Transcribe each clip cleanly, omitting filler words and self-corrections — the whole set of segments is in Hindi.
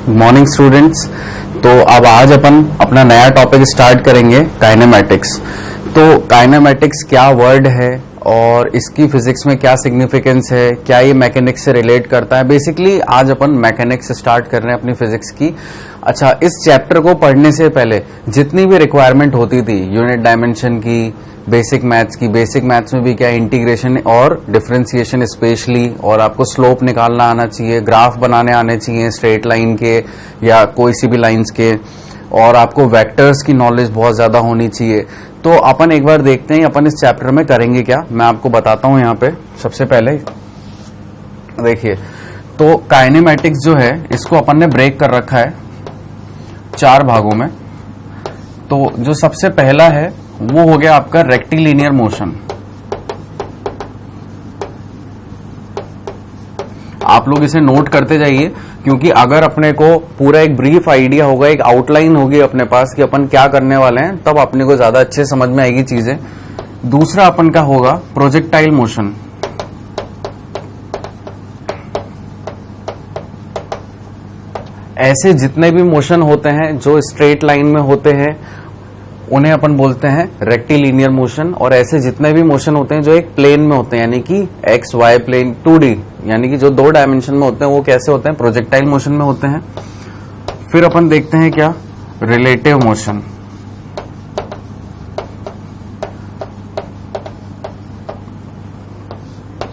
Morning students. तो अब आज अपन अपना नया टॉपिक स्टार्ट करेंगे, काइनेमैटिक्स। तो काइनेमैटिक्स क्या वर्ड है और इसकी फिजिक्स में क्या सिग्निफिकेंस है, क्या ये मैकेनिक्स से रिलेट करता है। बेसिकली आज अपन मैकेनिक्स स्टार्ट कर रहे हैं अपनी फिजिक्स की। अच्छा, इस चैप्टर को पढ़ने से पहले जितनी भी रिक्वायरमेंट होती थी यूनिट डायमेंशन की, बेसिक मैथ्स की, बेसिक मैथ्स में भी क्या इंटीग्रेशन और डिफरेंशिएशन स्पेशली, और आपको स्लोप निकालना आना चाहिए, ग्राफ बनाने आने चाहिए स्ट्रेट लाइन के या कोई सी भी लाइंस के, और आपको वेक्टर्स की नॉलेज बहुत ज्यादा होनी चाहिए। तो अपन एक बार देखते हैं अपन इस चैप्टर में करेंगे क्या, मैं आपको बताता हूं। यहाँ पे सबसे पहले देखिए, तो काइनेमैटिक्स जो है इसको अपन ने ब्रेक कर रखा है 4 भागों में। तो जो सबसे पहला है वो हो गया आपका रेक्टिलिनियर मोशन। आप लोग इसे नोट करते जाइए, क्योंकि अगर अपने को पूरा एक ब्रीफ आइडिया होगा, एक आउटलाइन होगी अपने पास कि अपन क्या करने वाले हैं, तब अपने को ज्यादा अच्छे समझ में आएगी चीजें। दूसरा अपन का होगा प्रोजेक्टाइल मोशन। ऐसे जितने भी मोशन होते हैं जो स्ट्रेट लाइन में होते हैं उन्हें अपन बोलते हैं रेक्टिलिनियर मोशन, और ऐसे जितने भी मोशन होते हैं जो एक प्लेन में होते हैं, यानी कि एक्स वाई प्लेन 2D, यानी कि जो 2 डायमेंशन में होते हैं, वो कैसे होते हैं, प्रोजेक्टाइल मोशन में होते हैं। फिर अपन देखते हैं क्या, रिलेटिव मोशन।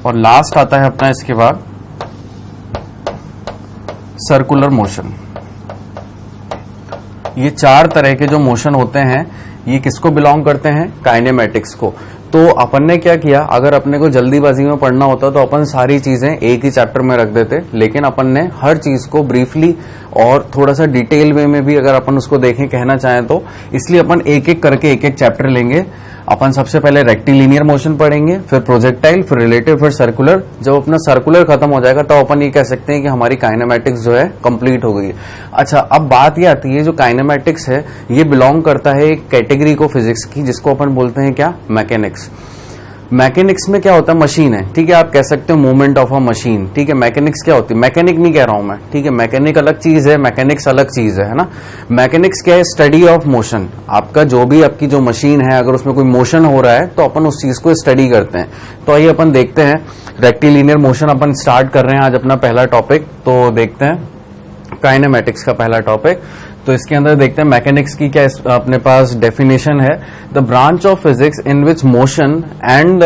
और लास्ट आता है अपना इसके बाद सर्कुलर मोशन। ये 4 तरह के जो मोशन होते हैं ये किसको बिलोंग करते हैं, काइनेमैटिक्स को। तो अपन ने क्या किया, अगर अपने को जल्दीबाजी में पढ़ना होता तो अपन सारी चीजें एक ही चैप्टर में रख देते, लेकिन अपन ने हर चीज को ब्रीफली और थोड़ा सा डिटेल वे में भी अगर अपन उसको देखें, कहना चाहें तो, इसलिए अपन एक एक करके एक एक चैप्टर लेंगे। अपन सबसे पहले रेक्टिलिनियर मोशन पढ़ेंगे, फिर प्रोजेक्टाइल, फिर रिलेटिव, फिर सर्कुलर। जब अपना सर्कुलर खत्म हो जाएगा तो अपन ये कह सकते हैं कि हमारी काइनेमैटिक्स जो है कंप्लीट हो गई। अच्छा, अब बात ये आती है, जो काइनेमैटिक्स है ये बिलोंग करता है एक कैटेगरी को फिजिक्स की, जिसको अपन बोलते हैं क्या, मैकेनिक्स। मैकेनिक्स में क्या होता है, मशीन है, ठीक है, आप कह सकते हो मूवमेंट ऑफ अ मशीन, ठीक है। मैकेनिक्स क्या होती है, मैकेनिक नहीं कह रहा हूं मैं, ठीक है, मैकेनिक अलग चीज है, मैकेनिक्स अलग चीज है ना। मैकेनिक्स क्या है, स्टडी ऑफ मोशन। आपका जो भी आपकी जो मशीन है, अगर उसमें कोई मोशन हो रहा है तो अपन उस चीज को स्टडी करते हैं। तो आइए अपन देखते हैं, रेक्टिलिनियर मोशन अपन स्टार्ट कर रहे हैं आज अपना पहला टॉपिक। तो देखते हैं काइनेमैटिक्स का पहला टॉपिक। तो इसके अंदर देखते हैं मैकेनिक्स की क्या अपने पास डेफिनेशन है, the branch of physics in which motion and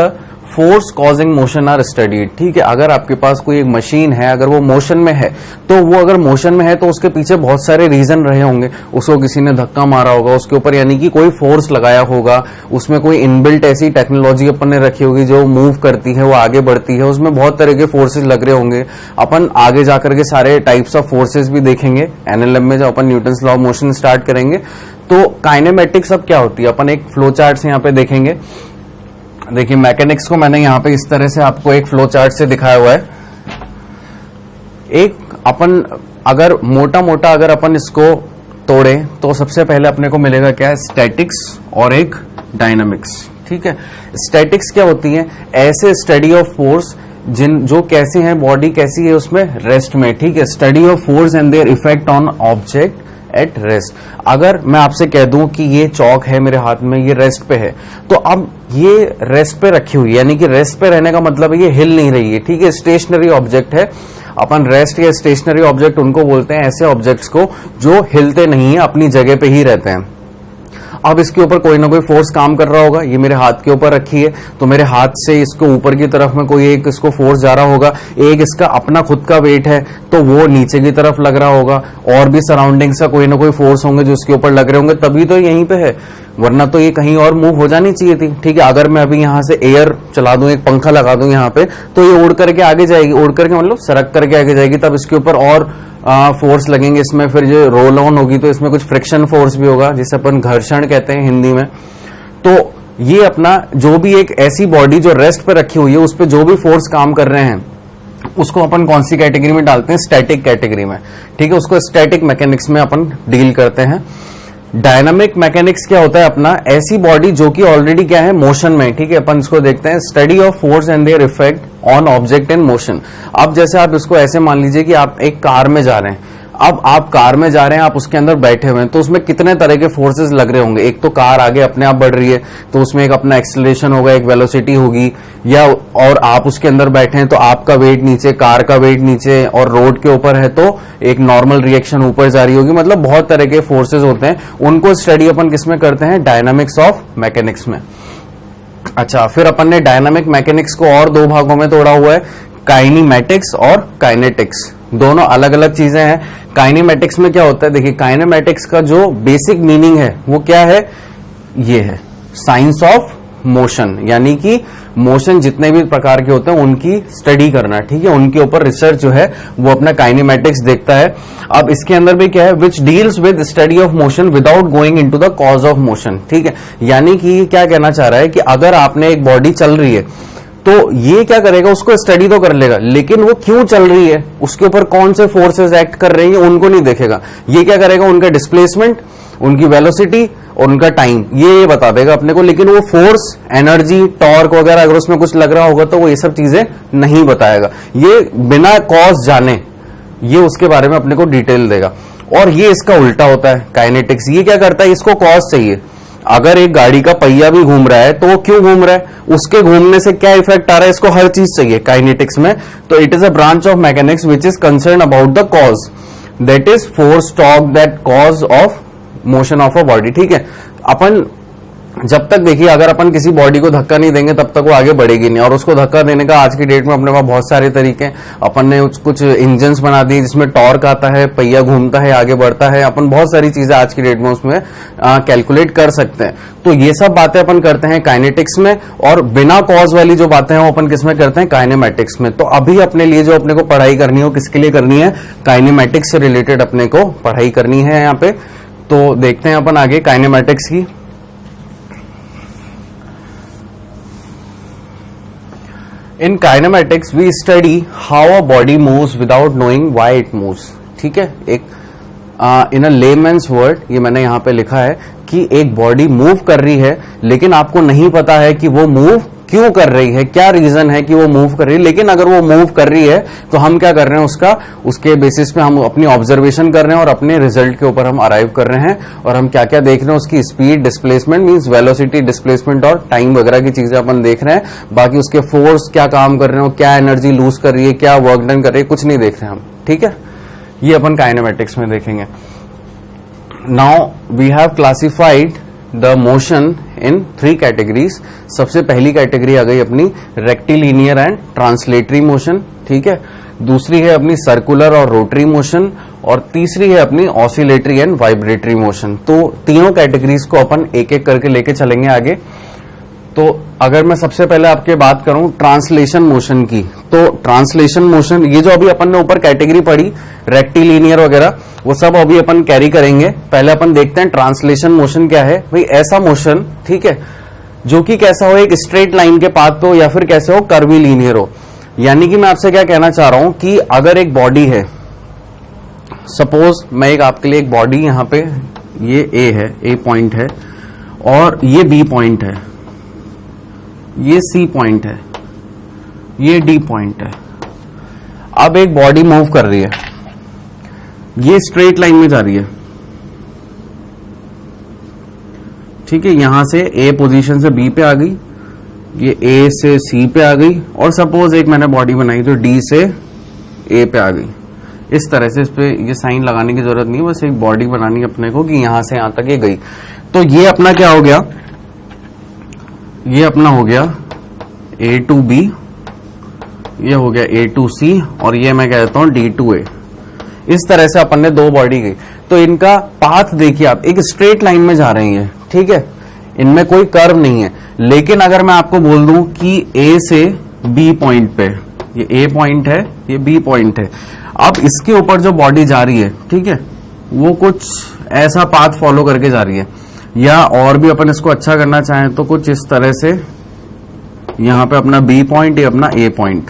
force causing motion are studied. ठीक है, अगर आपके पास कोई एक मशीन है, अगर वो मोशन में है, तो वो अगर मोशन में है तो उसके पीछे बहुत सारे रीजन रहे होंगे। उसको किसी ने धक्का मारा होगा उसके ऊपर, यानी कि कोई फोर्स लगाया होगा, उसमें कोई इनबिल्ट ऐसी टेक्नोलॉजी अपन ने रखी होगी जो मूव करती है, वो आगे बढ़ती है, उसमें बहुत तरह के फोर्सेज लग रहे होंगे। अपन आगे जाकर के सारे टाइप्स ऑफ फोर्सेज भी देखेंगे एनएलएम में, जब अपन Newton's law of motion start करेंगे। तो काइनेमैटिक्स अब क्या होती है, अपन एक फ्लो चार्ट से यहाँ पे देखेंगे। देखिए, मैकेनिक्स को मैंने यहाँ पे इस तरह से आपको एक फ्लो चार्ट से दिखाया हुआ है। एक अपन अगर मोटा मोटा अगर अपन इसको तोड़े तो सबसे पहले अपने को मिलेगा क्या, स्टैटिक्स और एक डायनामिक्स। ठीक है, स्टैटिक्स क्या होती है, ऐसे स्टडी ऑफ फोर्स जो कैसे हैं, बॉडी कैसी है उसमें रेस्ट में। ठीक है, study of force and their effect on object at rest. अगर मैं आपसे कह दूं कि ये चौक है मेरे हाथ में, ये रेस्ट पे है, तो अब ये रेस्ट पे रखी हुई है, यानी कि रेस्ट पे रहने का मतलब है ये हिल नहीं रही है। ठीक है, स्टेशनरी ऑब्जेक्ट है। अपन रेस्ट या स्टेशनरी ऑब्जेक्ट उनको बोलते हैं ऐसे ऑब्जेक्ट्स को जो हिलते नहीं है, अपनी जगह पे ही रहते हैं। अब इसके ऊपर कोई ना कोई फोर्स काम कर रहा होगा, ये मेरे हाथ के ऊपर रखी है, तो मेरे हाथ से इसको ऊपर की तरफ में कोई एक इसको फोर्स जा रहा होगा, एक इसका अपना खुद का वेट है तो वो नीचे की तरफ लग रहा होगा, और भी सराउंडिंग्स का कोई ना कोई फोर्स होंगे जो इसके ऊपर लग रहे होंगे, तभी तो यहीं पे है, वरना तो ये कहीं और मूव हो जानी चाहिए थी। ठीक है, अगर मैं अभी यहाँ से एयर चला दूं, एक पंखा लगा दूं यहाँ पे, तो ये उड़ करके आगे जाएगी, उड़ करके मतलब सरक करके आगे जाएगी, तब इसके ऊपर और फोर्स लगेंगे, इसमें फिर जो रोल ऑन होगी तो इसमें कुछ फ्रिक्शन फोर्स भी होगा, जिसे अपन घर्षण कहते हैं हिंदी में। तो ये अपना जो भी एक ऐसी बॉडी जो रेस्ट पे रखी हुई है, उस पर जो भी फोर्स काम कर रहे हैं, उसको अपन कौन सी कैटेगरी में डालते हैं, स्टैटिक कैटेगरी में। ठीक है, उसको स्टैटिक मैकेनिक्स में अपन डील करते हैं। डायनामिक मैकेनिक्स क्या होता है अपना, ऐसी बॉडी जो कि ऑलरेडी क्या है, मोशन में, ठीक है। अपन इसको देखते हैं, study of force and their effect on object in motion. अब जैसे आप इसको ऐसे मान लीजिए कि आप एक कार में जा रहे हैं, अब आप कार में जा रहे हैं, आप उसके अंदर बैठे हुए हैं, तो उसमें कितने तरह के फोर्सेस लग रहे होंगे। एक तो कार आगे अपने आप बढ़ रही है, तो उसमें एक अपना एक्सेलरेशन होगा, एक वेलोसिटी होगी, या और आप उसके अंदर बैठे हैं तो आपका वेट नीचे, कार का वेट नीचे, और रोड के ऊपर है तो एक नॉर्मल रिएक्शन ऊपर जा रही होगी। मतलब बहुत तरह के फोर्सेज होते हैं, उनको स्टडी अपन किसमें करते हैं, डायनामिक्स ऑफ मैकेनिक्स में। अच्छा, फिर अपन ने डायनामिक मैकेनिक्स को और दो भागों में तोड़ा हुआ है, काइनेमैटिक्स और काइनेटिक्स। दोनों अलग अलग चीजें हैं। काइनेमैटिक्स में क्या होता है, देखिए काइनेमैटिक्स का जो बेसिक मीनिंग है वो क्या है, ये है साइंस ऑफ मोशन, यानी कि मोशन जितने भी प्रकार के होते हैं उनकी स्टडी करना, ठीक है, उनके ऊपर रिसर्च जो है वो अपना काइनेमैटिक्स देखता है। अब इसके अंदर भी क्या है, which deals with study of motion without going into the cause of motion, ठीक है। यानी कि क्या कहना चाह रहा है कि अगर आपने एक बॉडी चल रही है तो ये क्या करेगा, उसको स्टडी तो कर लेगा, लेकिन वो क्यों चल रही है, उसके ऊपर कौन से फोर्सेस एक्ट कर रही है, उनको नहीं देखेगा। ये क्या करेगा, उनका डिस्प्लेसमेंट, उनकी वेलोसिटी और उनका टाइम ये बता देगा अपने को, लेकिन वो फोर्स, एनर्जी, टॉर्क वगैरह अगर उसमें कुछ लग रहा होगा तो वो ये सब चीजें नहीं बताएगा। ये बिना कॉज जाने ये उसके बारे में अपने को डिटेल देगा। और ये इसका उल्टा होता है काइनेटिक्स। ये क्या करता है, इसको कॉज चाहिए। अगर एक गाड़ी का पहिया भी घूम रहा है तो वो क्यों घूम रहा है, उसके घूमने से क्या इफेक्ट आ रहा है, इसको हर चीज चाहिए काइनेटिक्स में। तो it is a branch of mechanics which is concern about the cause, that is force, torque, that cause of motion of a body, ठीक है। अपन जब तक देखिए, अगर अपन किसी बॉडी को धक्का नहीं देंगे तब तक वो आगे बढ़ेगी नहीं। और उसको धक्का देने का आज की डेट में अपने पास बहुत सारे तरीके हैं। अपन ने कुछ इंजन्स बना दिए जिसमें टॉर्क आता है, पहिया घूमता है, आगे बढ़ता है। अपन बहुत सारी चीजें आज की डेट में उसमें कैलकुलेट कर सकते हैं। तो ये सब बातें अपन करते हैं काइनेटिक्स में, और बिना कॉज वाली जो बातें हैं वो अपन किसमें करते हैं, काइनेमैटिक्स में। तो अभी अपने लिए जो अपने को पढ़ाई करनी हो, किसके लिए करनी है, काइनेमैटिक्स से रिलेटेड अपने को पढ़ाई करनी है यहाँ पे। तो देखते हैं अपन आगे काइनेमैटिक्स की। In kinematics we study how a body moves without knowing why it moves, ठीक है। एक इन अ लेमैन्स वर्ड, ये मैंने यहां पे लिखा है कि एक बॉडी मूव कर रही है, लेकिन आपको नहीं पता है कि वो मूव क्यों कर रही है, क्या रीजन है कि वो मूव कर रही है। लेकिन अगर वो मूव कर रही है तो हम क्या कर रहे हैं, उसके बेसिस पे हम अपनी ऑब्जर्वेशन कर रहे हैं और अपने रिजल्ट के ऊपर हम अराइव कर रहे हैं। और हम क्या क्या देख रहे हैं, उसकी speed, displacement means velocity, displacement और टाइम वगैरह की चीजें अपन देख रहे हैं। बाकी उसके फोर्स क्या काम कर रहे हो, क्या एनर्जी लूज कर रही है, क्या वर्क डन कर रही है, कुछ नहीं देख रहे हैं हम, ठीक है। ये अपन काइनेमैटिक्स में देखेंगे। Now we have classified the motion in 3 categories. सबसे पहली कैटेगरी आ गई अपनी रेक्टिलिनियर एंड ट्रांसलेटरी मोशन, ठीक है। दूसरी है अपनी सर्कुलर और रोटरी मोशन, और तीसरी है अपनी ऑसिलेटरी एंड वाइब्रेटरी मोशन। तो तीनों कैटेगरीज को अपन एक एक करके लेके चलेंगे आगे। तो अगर मैं सबसे पहले आपके बात करूं ट्रांसलेशन मोशन की, तो ट्रांसलेशन मोशन, ये जो अभी अपन ने ऊपर कैटेगरी पढ़ी रेक्टिलिनियर वगैरह, वो सब अभी अपन कैरी करेंगे। पहले अपन देखते हैं ट्रांसलेशन मोशन क्या है। भाई ऐसा मोशन, ठीक है, जो कि कैसा हो, एक स्ट्रेट लाइन के पाथ पे हो या फिर कैसे हो, कर्वीलिनियर हो। यानी कि मैं आपसे क्या कहना चाह रहा हूं कि अगर एक बॉडी है, सपोज मैं एक आपके लिए एक बॉडी, यहां पे ये ए है, ए पॉइंट है, और ये बी पॉइंट है, ये सी पॉइंट है, ये डी पॉइंट है। अब एक बॉडी मूव कर रही है, ये स्ट्रेट लाइन में जा रही है, ठीक है। यहां से ए पोजीशन से बी पे आ गई, ये ए से सी पे आ गई, और सपोज एक मैंने बॉडी बनाई तो डी से ए पे आ गई। इस तरह से, इस पे ये साइन लगाने की जरूरत नहीं है, बस एक बॉडी बनानी है अपने को कि यहां से यहां तक ये गई। तो ये अपना क्या हो गया, ये अपना हो गया A to B, ये हो गया A to C, और ये मैं कहता हूं D to A। इस तरह से अपन ने दो बॉडी गई। तो इनका पाथ देखिए आप, एक स्ट्रेट लाइन में जा रही है, ठीक है, इनमें कोई कर्व नहीं है। लेकिन अगर मैं आपको बोल दूं कि A से B पॉइंट पे, ये A पॉइंट है, ये B पॉइंट है, अब इसके ऊपर जो बॉडी जा रही है, ठीक है, वो कुछ ऐसा पाथ फॉलो करके जा रही है। या और भी अपन इसको अच्छा करना चाहें तो कुछ इस तरह से, यहां पे अपना B पॉइंट, ये अपना A पॉइंट।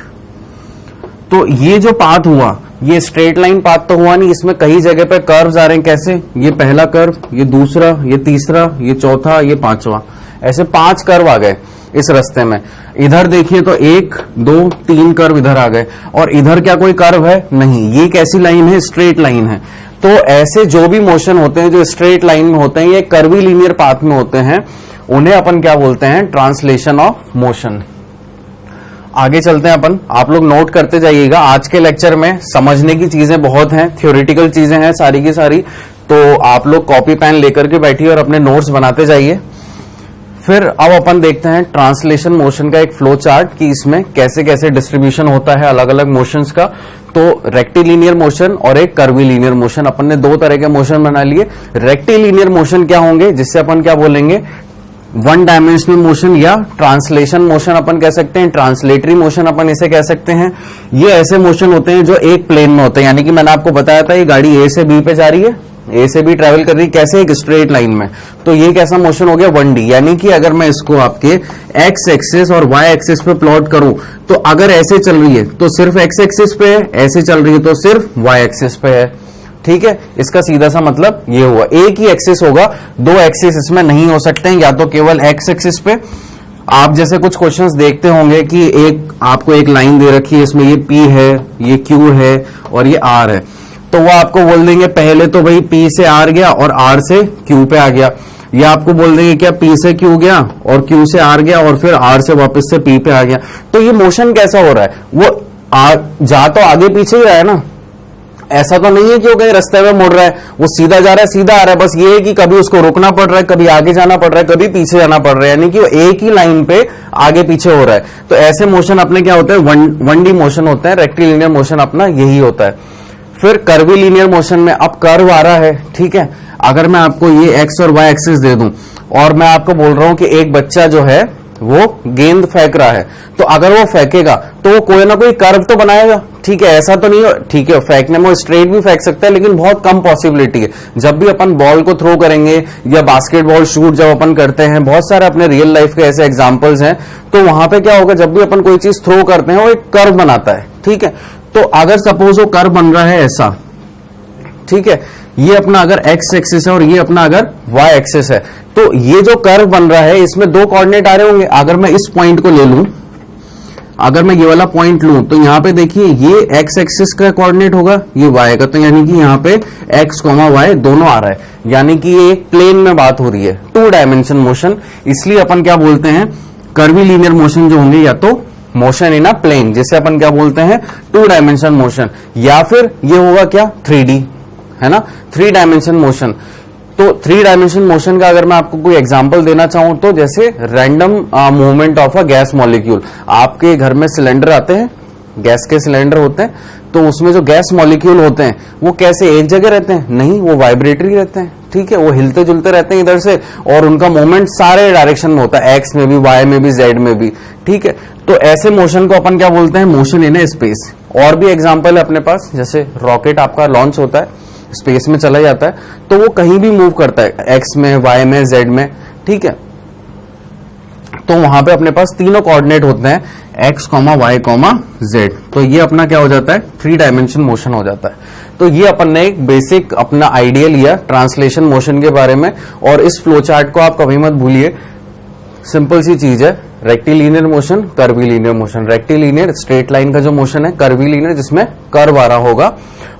तो ये जो पाथ हुआ, ये स्ट्रेट लाइन पाथ तो हुआ नहीं, इसमें कई जगह पे कर्व्स आ रहे हैं। कैसे? ये पहला कर्व, ये दूसरा, ये तीसरा, ये चौथा, ये पांचवा, ऐसे 5 कर्व आ गए इस रास्ते में। इधर देखिए तो 1 2 3 कर्व इधर आ गए, और इधर क्या कोई कर्व है? नहीं। ये कैसी लाइन है? स्ट्रेट लाइन है। तो ऐसे जो भी मोशन होते हैं जो स्ट्रेट लाइन में होते हैं, ये कर्वी लीनियर पाथ में होते हैं, उन्हें अपन क्या बोलते हैं? Translation of motion. आगे चलते हैं अपन, आप लोग नोट करते जाइएगा। आज के लेक्चर में समझने की चीजें बहुत हैं, थ्योरेटिकल चीजें हैं सारी की सारी, तो आप लोग कॉपी पेन लेकर के बैठिए और अपने नोट्स बनाते जाइए। फिर अब अपन देखते हैं ट्रांसलेशन मोशन का एक फ्लो चार्ट, कि इसमें कैसे कैसे डिस्ट्रीब्यूशन होता है अलग अलग मोशंस का। तो रेक्टिलिनियर मोशन और एक कर्वीलिनियर मोशन, अपन ने 2 तरह के मोशन बना लिए। रेक्टिलिनियर मोशन क्या होंगे, जिससे अपन क्या बोलेंगे? 1 डायमेंशनल मोशन या ट्रांसलेशन मोशन अपन कह सकते हैं, ट्रांसलेटरी मोशन अपन इसे कह सकते हैं। ये ऐसे मोशन होते हैं जो एक प्लेन में होते हैं, यानी कि मैंने आपको बताया था ये गाड़ी ए से बी पे जा रही है, ए से बी ट्रेवल कर रही है, कैसे? एक स्ट्रेट लाइन में। तो ये कैसा मोशन हो गया? 1D। यानी कि अगर मैं इसको आपके एक्स एक्सिस और वाई एक्सिस पे प्लॉट करूं, तो अगर ऐसे चल रही है तो सिर्फ एक्स एक्सिस पे है, ऐसे चल रही है तो सिर्फ वाई एक्सिस पे है। ठीक है, इसका सीधा सा मतलब ये हुआ। एक ही एक्सिस होगा, 2 एक्सिस इसमें नहीं हो सकते हैं, या तो केवल एक्स एक्सिस पे। आप जैसे कुछ क्वेश्चंस देखते होंगे कि एक आपको एक लाइन दे रखी है, इसमें ये P है, ये Q है और ये R है, तो वो आपको बोल देंगे पहले तो भाई P से R गया और R से Q पे आ गया, या आपको बोल देंगे क्या P से Q गया और Q से R गया और फिर R से वापस से P पे आ गया। तो ये मोशन कैसा हो रहा है? वो जा तो आगे पीछे ही रहा है ना, ऐसा तो नहीं है कि वो कहीं रास्ते में मुड़ रहा है, वो सीधा जा रहा है सीधा आ रहा है। बस ये है कि कभी उसको रुकना पड़ रहा है, कभी आगे जाना पड़ रहा है, कभी पीछे जाना पड़ रहा है, यानी कि वो एक ही लाइन पे आगे पीछे हो रहा है। तो ऐसे मोशन अपने क्या होते हैं? 1D मोशन होते हैं। रेक्टिलिनियर मोशन अपना यही होता है। फिर कर्वीलिनियर मोशन में अब कर्व आ रहा है, ठीक है। अगर मैं आपको ये एक्स और वाई एक्सिस दे दूं और मैं आपको बोल रहा हूं कि एक बच्चा जो है वो गेंद फेंक रहा है, तो अगर वो फेंकेगा तो वो कोई ना कोई कर्व तो बनाएगा, ठीक है। ऐसा तो नहीं हो, ठीक है, फेंकने में स्ट्रेट भी फेंक सकता है, लेकिन बहुत कम पॉसिबिलिटी है। जब भी अपन बॉल को थ्रो करेंगे या बास्केटबॉल शूट जब अपन करते हैं, बहुत सारे अपने रियल लाइफ के ऐसे एग्जांपल्स हैं, तो वहां पे क्या होगा? जब भी अपन कोई चीज थ्रो करते हैं वो एक कर्व बनाता है, ठीक है। तो अगर सपोज वो कर्व बन रहा है ऐसा, ठीक है, ये अपना अगर एक्स एक्सिस है और ये अपना अगर वाई एक्सिस है, तो ये जो कर्व बन रहा है इसमें 2 कोऑर्डिनेट आ रहे होंगे। अगर मैं इस पॉइंट को ले लूं, अगर मैं ये वाला पॉइंट लूं, तो यहां पे देखिए ये एक्स एक्सिस का कोऑर्डिनेट होगा, ये वाई का, तो यानी कि यहां पे एक्स कॉमा वाई दोनों आ रहा है, यानी कि ये एक प्लेन में बात हो रही है, 2 डायमेंशन मोशन। इसलिए अपन क्या बोलते हैं? कर्वीलिनियर मोशन जो होंगे या तो मोशन इन अ प्लेन, जिसे अपन क्या बोलते हैं? 2 डायमेंशन मोशन, या फिर ये होगा क्या? 3D, है ना, 3 डायमेंशन मोशन। तो 3 डायमेंशन मोशन का अगर मैं आपको कोई एग्जांपल देना चाहूं तो जैसे random movement of a gas molecule. आपके घर में सिलेंडर आते हैं, गैस के सिलेंडर होते हैं, तो उसमें जो गैस मॉलिक्यूल होते हैं वो कैसे एक जगह रहते हैं? नहीं, वो वाइब्रेटरी रहते हैं, ठीक है, वो हिलते जुलते रहते हैं इधर से, और उनका मूवमेंट सारे डायरेक्शन में होता है, एक्स में भी, वाई में भी, जेड में भी, ठीक है। तो ऐसे मोशन को अपन क्या बोलते हैं? Motion in a space. और भी एग्जांपल है अपने पास, जैसे रॉकेट आपका लॉन्च होता है, स्पेस में चला जाता है, तो वो कहीं भी मूव करता है, एक्स में, वाई में, जेड में, ठीक है। तो वहां पे अपने पास तीनों कोऑर्डिनेट होते हैं, x comma y comma z. तो ये अपना क्या हो जाता है? 3 डायमेंशन मोशन हो जाता है। तो ये अपन ने एक बेसिक अपना आइडिया लिया ट्रांसलेशन मोशन के बारे में, और इस फ्लो चार्ट को आप कभी मत भूलिए। सिंपल सी चीज है, rectilinear motion, curvilinear motion. Rectilinear straight line का जो मोशन है, कर्वीलिनियर जिसमें कर्व आ रहा होगा,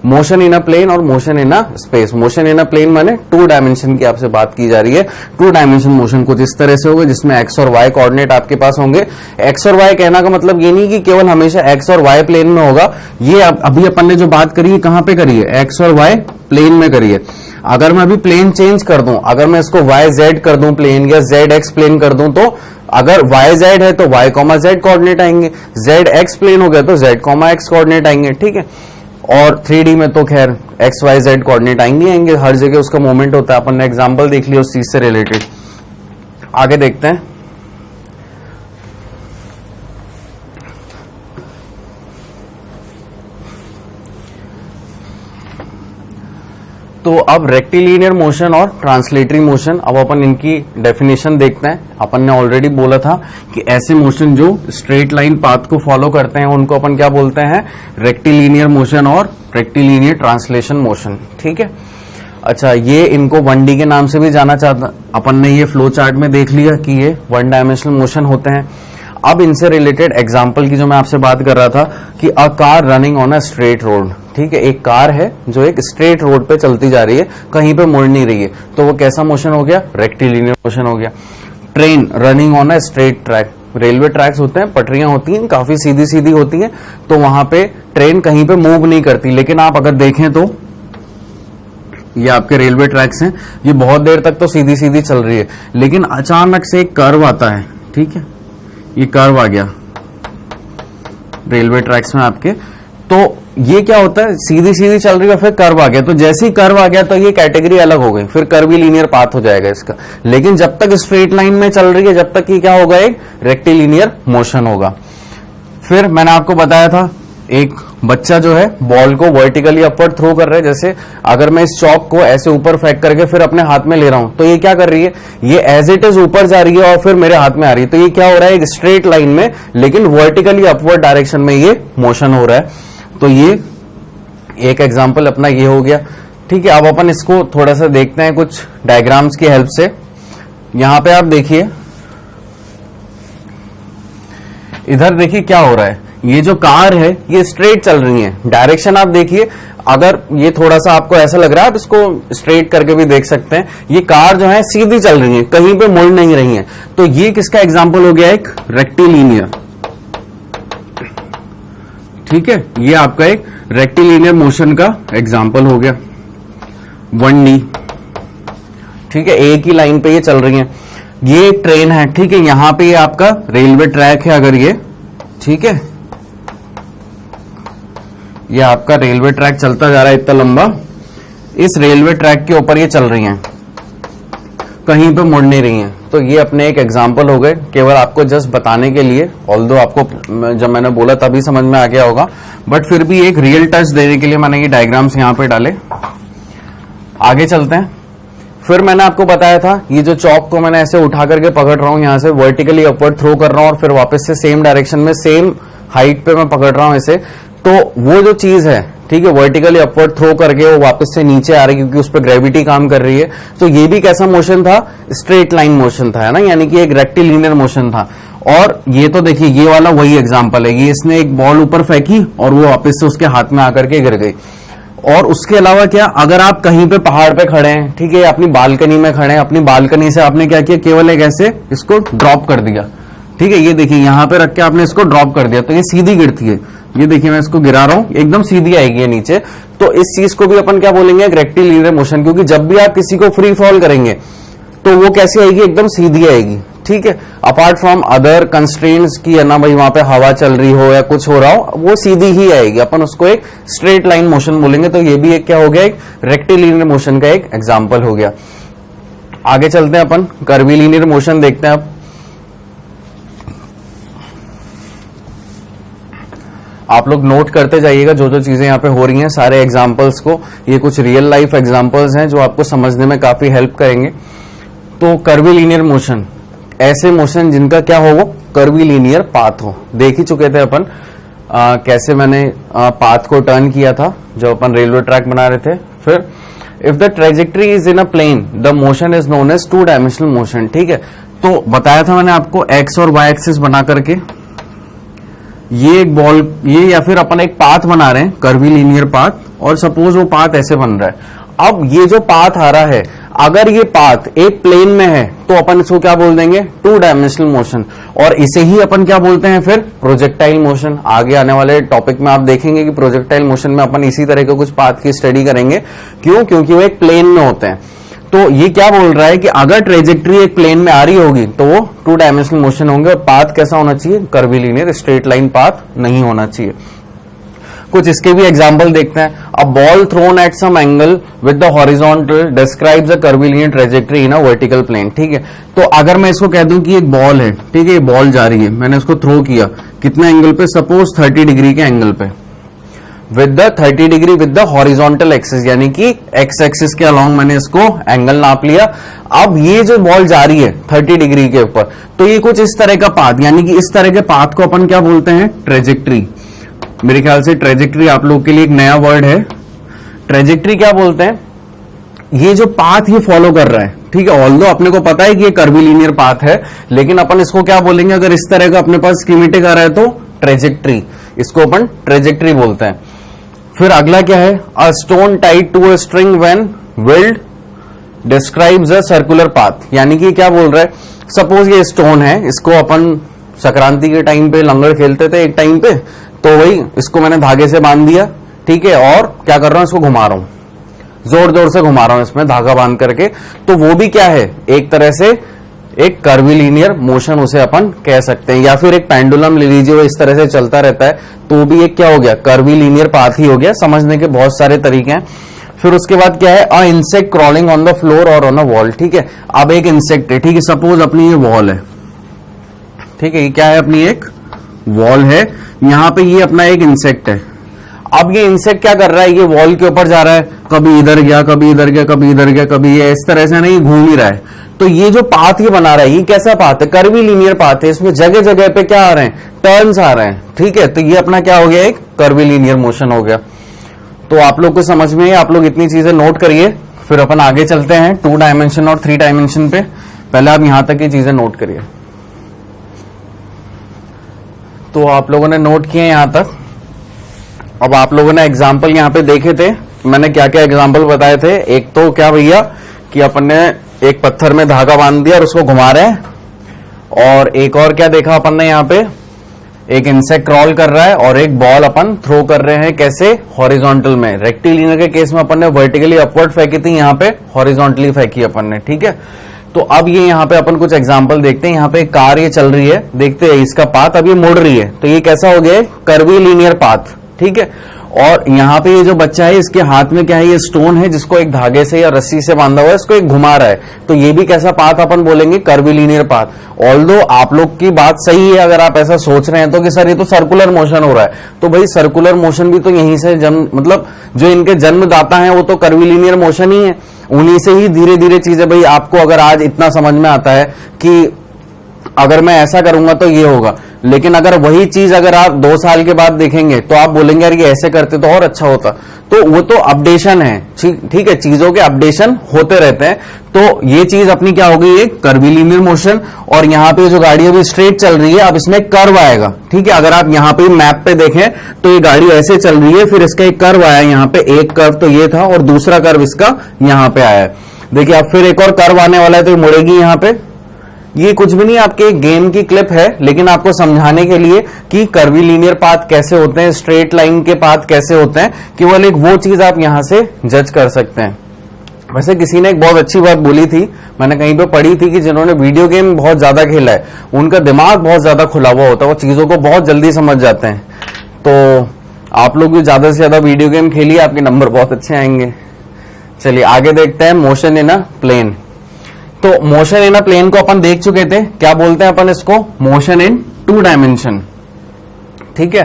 मोशन इन अ प्लेन और motion in a space. Motion in a plane माने 2 डायमेंशन की आपसे बात की जा रही है। 2 डायमेंशन मोशन कुछ इस तरह से होगा जिसमें एक्स और वाई कोऑर्डिनेट आपके पास होंगे। एक्स और वाई कहना का मतलब ये नहीं कि केवल हमेशा एक्स और वाई प्लेन में होगा, ये अभी अपन ने जो बात करी है कहां पे करी है? एक्स और वाई प्लेन में करी है। अगर मैं अभी प्लेन चेंज कर दूं, अगर मैं इसको वाई जेड कर दूं प्लेन, या जेड एक्स प्लेन कर दूं, तो अगर वाई जेड है तो वाई कॉमा जेड कोऑर्डिनेट आएंगे, जेड एक्स प्लेन हो गया तो जेड कॉमा एक्स कोऑर्डिनेट आएंगे, ठीक है। और 3D में तो खैर एक्स वाई जेड कोऑर्डिनेट आएंगे, हर जगह उसका मूवमेंट होता है। अपन ने एग्जांपल देख लिया उस चीज से रिलेटेड। आगे देखते हैं। तो अब रेक्टिलिनियर मोशन और ट्रांसलेटरी मोशन, अब अपन इनकी डेफिनेशन देखते हैं। अपन ने ऑलरेडी बोला था कि ऐसे मोशन जो स्ट्रेट लाइन पाथ को फॉलो करते हैं उनको अपन क्या बोलते हैं? रेक्टिलिनियर मोशन और रेक्टिलिनियर ट्रांसलेशन मोशन, ठीक है। अच्छा, ये इनको 1D के नाम से भी जाना चाहता, अपन ने ये फ्लो चार्ट में देख लिया कि ये 1 डायमेंशनल मोशन होते हैं। अब इनसे रिलेटेड एग्जांपल की जो मैं आपसे बात कर रहा था कि a car running on a straight road, ठीक है, एक कार है जो एक स्ट्रेट रोड पे चलती जा रही है, कहीं पे मुड़ नहीं रही है, तो वो कैसा मोशन हो गया, रेक्टिलिनियर मोशन हो गया। Train running on a straight track, railway tracks होते हैं, पटरियां होती हैं, काफी सीधी सीधी होती हैं, तो वहां पे ट्रेन कहीं पे मूव नहीं करती। लेकिन आप अगर देखें तो ये आपके रेलवे ट्रैक्स हैं, ये बहुत देर तक तो सीधी सीधी चल रही है, लेकिन अचानक से एक कर्व आता है, ठीक है, ये कर्व आ गया रेलवे ट्रैक्स में आपके, तो ये क्या होता है, सीधी सीधी चल रही है, फिर कर्व आ गया, तो जैसे ही कर्व आ गया तो ये कैटेगरी अलग हो गई, फिर कर्वीलिनियर पाथ हो जाएगा इसका। लेकिन जब तक स्ट्रेट लाइन में चल रही है, जब तक ये क्या होगा, एक रेक्टिलिनियर मोशन होगा। फिर मैंने आपको बताया था एक बच्चा जो है बॉल को वर्टिकली अपवर्ड थ्रो कर रहा है, जैसे अगर मैं इस चॉक को ऐसे ऊपर फेंक करके फिर अपने हाथ में ले रहा हूं, तो ये क्या कर रही है, ये एज इट इज ऊपर जा रही है और फिर मेरे हाथ में आ रही है, तो ये क्या हो रहा है, एक स्ट्रेट लाइन में लेकिन वर्टिकली अपवर्ड डायरेक्शन में ये मोशन हो रहा है। तो ये एक एग्जाम्पल अपना ये हो गया, ठीक है। अब अपन इसको थोड़ा सा देखते हैं कुछ डायग्राम्स की हेल्प से। यहां पे आप देखिए, इधर देखिए क्या हो रहा है, ये जो कार है ये स्ट्रेट चल रही है, डायरेक्शन आप देखिए, अगर ये थोड़ा सा आपको ऐसा लग रहा है आप इसको स्ट्रेट करके भी देख सकते हैं, ये कार जो है सीधी चल रही है, कहीं पे मुड़ नहीं रही है, तो ये किसका एग्जाम्पल हो गया, एक रेक्टिलिनियर, ठीक है, ये आपका एक रेक्टिलिनियर मोशन का एग्जाम्पल हो गया 1D, ठीक है, एक ही लाइन पे ये चल रही है। ये एक ट्रेन है, ठीक है, यहां पे ये आपका रेलवे ट्रैक है, अगर ये, ठीक है, ये आपका रेलवे ट्रैक चलता जा रहा है इतना लंबा, इस रेलवे ट्रैक के ऊपर ये चल रही हैं, कहीं पे मुड़ नहीं रही हैं, तो ये अपने एक एग्जाम्पल हो गए, केवल आपको जस्ट बताने के लिए, ऑल्दो आपको जब मैंने बोला तभी समझ में आ गया होगा, बट फिर भी एक रियल टच देने के लिए मैंने ये डायग्राम्स यहां पे डाले। आगे चलते हैं। फिर मैंने आपको बताया था ये जो चॉक को मैंने ऐसे उठा करके पकड़ रहा हूं, यहां से वर्टिकली अपवर्ड थ्रो कर रहा हूं और फिर वापस से सेम डायरेक्शन में सेम हाइट पे मैं पकड़ रहा हूं इसे, तो वो जो चीज है, ठीक है, वर्टिकली अपवर्ड थ्रो करके वो वापस से नीचे आ रही है क्योंकि उस पर ग्रेविटी काम कर रही है, तो ये भी कैसा मोशन था, स्ट्रेट लाइन मोशन था, है ना, यानी कि एक रेक्टिलिनियर मोशन था। और ये तो देखिए ये वाला वही एग्जांपल है, ये इसने एक बॉल ऊपर फेंकी और वो वापस से उसके हाथ में आकर के गिर गई। और उसके अलावा क्या, अगर आप कहीं पे पहाड़ पे खड़े हैं, ठीक है, अपनी बालकनी में खड़े हैं, अपनी बालकनी से आपने क्या किया, केवल एक ऐसे इसको ड्रॉप कर दिया, ठीक है, ये देखिए यहां पे रख के आपने इसको ड्रॉप कर दिया, तो ये सीधी गिरती है, ये देखिए मैं इसको गिरा रहा हूं, एकदम सीधी आएगी ये नीचे, तो इस चीज को भी अपन क्या बोलेंगे, रेक्टिलिनियर मोशन, क्योंकि जब भी आप किसी को फ्री फॉल करेंगे तो वो कैसी आएगी, एकदम सीधी आएगी, ठीक है, अपार्ट फ्रॉम अदर कंस्ट्रेंट्स की, है ना भाई, वहां पे हवा चल रही हो या कुछ हो रहा हो, वो सीधी ही आएगी, अपन उसको एक स्ट्रेट लाइन मोशन बोलेंगे। तो ये भी एक क्या हो गया, एक रेक्टिलिनियर मोशन का एक एग्जाम्पल हो गया। आगे चलते हैं अपन, कर्वीलिनियर मोशन देखते हैं। अब आप लोग नोट करते जाइएगा जो जो चीजें यहाँ पे हो रही हैं, सारे एग्जाम्पल्स को, ये कुछ रियल लाइफ एग्जाम्पल्स हैं जो आपको समझने में काफी हेल्प करेंगे। तो कर्वीलिनियर मोशन, ऐसे मोशन जिनका क्या हो, वो कर्वीलिनियर पाथ हो। देख ही चुके थे अपन कैसे मैंने पाथ को टर्न किया था जब अपन रेलवे ट्रैक बना रहे थे। फिर if the trajectory is in a plane the motion is known as 2 dimensional motion, ठीक है, तो बताया था मैंने आपको एक्स और वाई एक्सिस बना करके ये एक बॉल, ये या फिर अपन एक पाथ बना रहे हैं, कर्वीलिनियर पाथ, और सपोज वो पाथ ऐसे बन रहा है। अब ये जो पाथ आ रहा है, अगर ये पाथ एक प्लेन में है तो अपन इसको क्या बोल देंगे, 2 डायमेंशनल मोशन, और इसे ही अपन क्या बोलते हैं फिर, प्रोजेक्टाइल मोशन। आगे आने वाले टॉपिक में आप देखेंगे कि प्रोजेक्टाइल मोशन में अपन इसी तरह के कुछ पाथ की स्टडी करेंगे। क्यों, क्योंकि वो एक प्लेन में होते हैं। तो ये क्या बोल रहा है कि अगर ट्रेजेक्ट्री एक प्लेन में आ रही होगी तो वो 2 डायमेंशनल मोशन होंगे, और पाथ कैसा होना चाहिए, कर्वीलिनियर, स्ट्रेट लाइन पाथ नहीं होना चाहिए। कुछ इसके भी एग्जांपल देखते हैं। A ball thrown at some angle with the horizontal describes a curvilinear trajectory in a vertical plane, ठीक है। तो अगर मैं इसको कह दूं कि एक बॉल है, ठीक है, ये बॉल जा रही है, मैंने इसको थ्रो किया कितने एंगल पे, सपोज 30 डिग्री के एंगल पे, with the 30 degree with the horizontal axis, यानी कि एक्स एक्सिस के अलॉन्ग मैंने इसको एंगल नाप लिया। अब ये जो बॉल जा रही है 30 डिग्री के ऊपर, तो ये कुछ इस तरह का पाथ, यानी कि इस तरह के पाथ को अपन क्या बोलते हैं, ट्रेजेक्ट्री। मेरे ख्याल से ट्रेजेक्ट्री आप लोग के लिए एक नया वर्ड है। ट्रेजेक्ट्री क्या बोलते हैं? ये जो पाथ ये फॉलो कर रहा है, ठीक है, ऑल्दो अपने को पता है कि ये कर्वीलिनियर पाथ है, लेकिन अपन इसको क्या बोलेंगे अगर इस तरह का अपने पास स्कीमेटिक आ रहा है तो ट्रेजेक्ट्री, इसको अपन ट्रेजेक्ट्री बोलते हैं। फिर अगला क्या है? A stone tied to a string when whirled describes a circular path, यानी कि क्या बोल रहा है, सपोज ये स्टोन है, इसको अपन संक्रांति के टाइम पे लंगड़ खेलते थे एक टाइम पे, तो वही इसको मैंने धागे से बांध दिया, ठीक है, और क्या कर रहा हूं, इसको घुमा रहा हूं, जोर जोर से घुमा रहा हूं इसमें धागा बांध करके, तो वो भी क्या है, एक तरह से एक कर्वीलिनियर मोशन उसे अपन कह सकते हैं। या फिर एक पेंडुलम ले लीजिए, वो इस तरह से चलता रहता है, तो भी एक क्या हो गया, कर्वीलिनियर पाथ ही हो गया। समझने के बहुत सारे तरीके हैं। फिर उसके बाद क्या है, a insect crawling on the floor और ऑन अ वॉल, ठीक है। अब एक इंसेक्ट है, ठीक है, सपोज अपनी ये वॉल है, ठीक है, ये क्या है, अपनी एक वॉल है, यहां पे ये अपना एक इंसेक्ट है। अब ये इंसेक्ट क्या कर रहा है, ये वॉल के ऊपर जा रहा है, कभी इधर गया, कभी इधर गया, कभी इधर गया, कभी ये इस तरह से नहीं घूम ही रहा है। तो ये जो पाथ ये बना रहा है, ये कैसा पाथ है, कर्वीलिनियर पाथ है। इसमें जगह जगह पे क्या आ रहे हैं, टर्न्स आ रहे हैं, ठीक है। तो ये अपना क्या हो गया, एक कर्वीलिनियर मोशन हो गया। तो आप लोग को समझ में, आप लोग इतनी चीजें नोट करिए, फिर अपन आगे चलते हैं 2 डायमेंशन और 3 डायमेंशन पे। पहले आप यहां तक की चीजें नोट करिए। तो आप लोगों ने नोट किए यहां तक। अब आप लोगों ने एग्जाम्पल यहां पे देखे थे, मैंने क्या क्या एग्जाम्पल बताए थे। एक तो क्या भैया कि अपन ने एक पत्थर में धागा बांध दिया और उसको घुमा रहे हैं, और एक और क्या देखा अपन ने, यहाँ पे एक इंसेक्ट क्रॉल कर रहा है और एक बॉल अपन थ्रो कर रहे हैं, कैसे, हॉरिजॉन्टल में। रेक्टिलिनियर के केस में अपन ने वर्टिकली अपवर्ड फेंकी थी, यहाँ पे हॉरिजॉन्टली फेंकी अपन ने, ठीक है। तो अब ये यहाँ पे अपन कुछ एग्जाम्पल देखते हैं। यहाँ पे एक कार ये चल रही है, देखते हैं इसका पाथ, अब ये मुड़ रही है, तो ये कैसा हो गया, कर्वीलिनियर पाथ, ठीक है। और यहाँ पे ये जो बच्चा है, इसके हाथ में क्या है, ये स्टोन है जिसको एक धागे से या रस्सी से बांधा हुआ है, इसको एक घुमा रहा है, तो ये भी कैसा पाथ अपन बोलेंगे, कर्वीलिनियर पाथ। ऑल्दो आप लोग की बात सही है, अगर आप ऐसा सोच रहे हैं तो कि सर ये तो सर्कुलर मोशन हो रहा है, तो भाई सर्कुलर मोशन भी तो यहीं से जन्म, मतलब जो इनके जन्मदाता है वो तो कर्वीलिनियर मोशन ही है, उन्हीं से ही धीरे धीरे चीजें, भाई आपको अगर आज इतना समझ में आता है कि अगर मैं ऐसा करूंगा तो ये होगा, लेकिन अगर वही चीज अगर आप 2 साल के बाद देखेंगे तो आप बोलेंगे यार ये ऐसे करते तो और अच्छा होता। तो वो तो अपडेशन है, ठीक है, चीजों के अपडेशन होते रहते हैं। तो ये चीज अपनी क्या होगी, एक कर्वीलिनियर मोशन। और यहाँ पे जो गाड़ी अभी स्ट्रेट चल रही है, अब इसमें कर्व आएगा, ठीक है। अगर आप यहाँ पे मैप पे देखें तो ये गाड़ी ऐसे चल रही है, फिर इसका एक कर्व आया, यहाँ पे एक कर्व तो ये था और दूसरा कर्व इसका यहाँ पे आया है। देखिए अब फिर एक और कर्व आने वाला है, तो ये मुड़ेगी यहाँ पे। ये कुछ भी नहीं, आपके गेम की क्लिप है, लेकिन आपको समझाने के लिए कि कर्वीलिनियर पाथ कैसे होते हैं, स्ट्रेट लाइन के पाथ कैसे होते हैं, केवल एक वो चीज आप यहां से जज कर सकते हैं। वैसे किसी ने एक बहुत अच्छी बात बोली थी, मैंने कहीं पे पढ़ी थी, कि जिन्होंने वीडियो गेम बहुत ज्यादा खेला है उनका दिमाग बहुत ज्यादा खुला हुआ होता है, वो चीजों को बहुत जल्दी समझ जाते हैं। तो आप लोग भी ज्यादा से ज्यादा वीडियो गेम खेलिए, आपके नंबर बहुत अच्छे आएंगे। चलिए आगे देखते हैं, मोशन इन अ प्लेन। तो मोशन इन अ प्लेन को अपन देख चुके थे, क्या बोलते हैं अपन इसको, मोशन इन 2 डायमेंशन, ठीक है।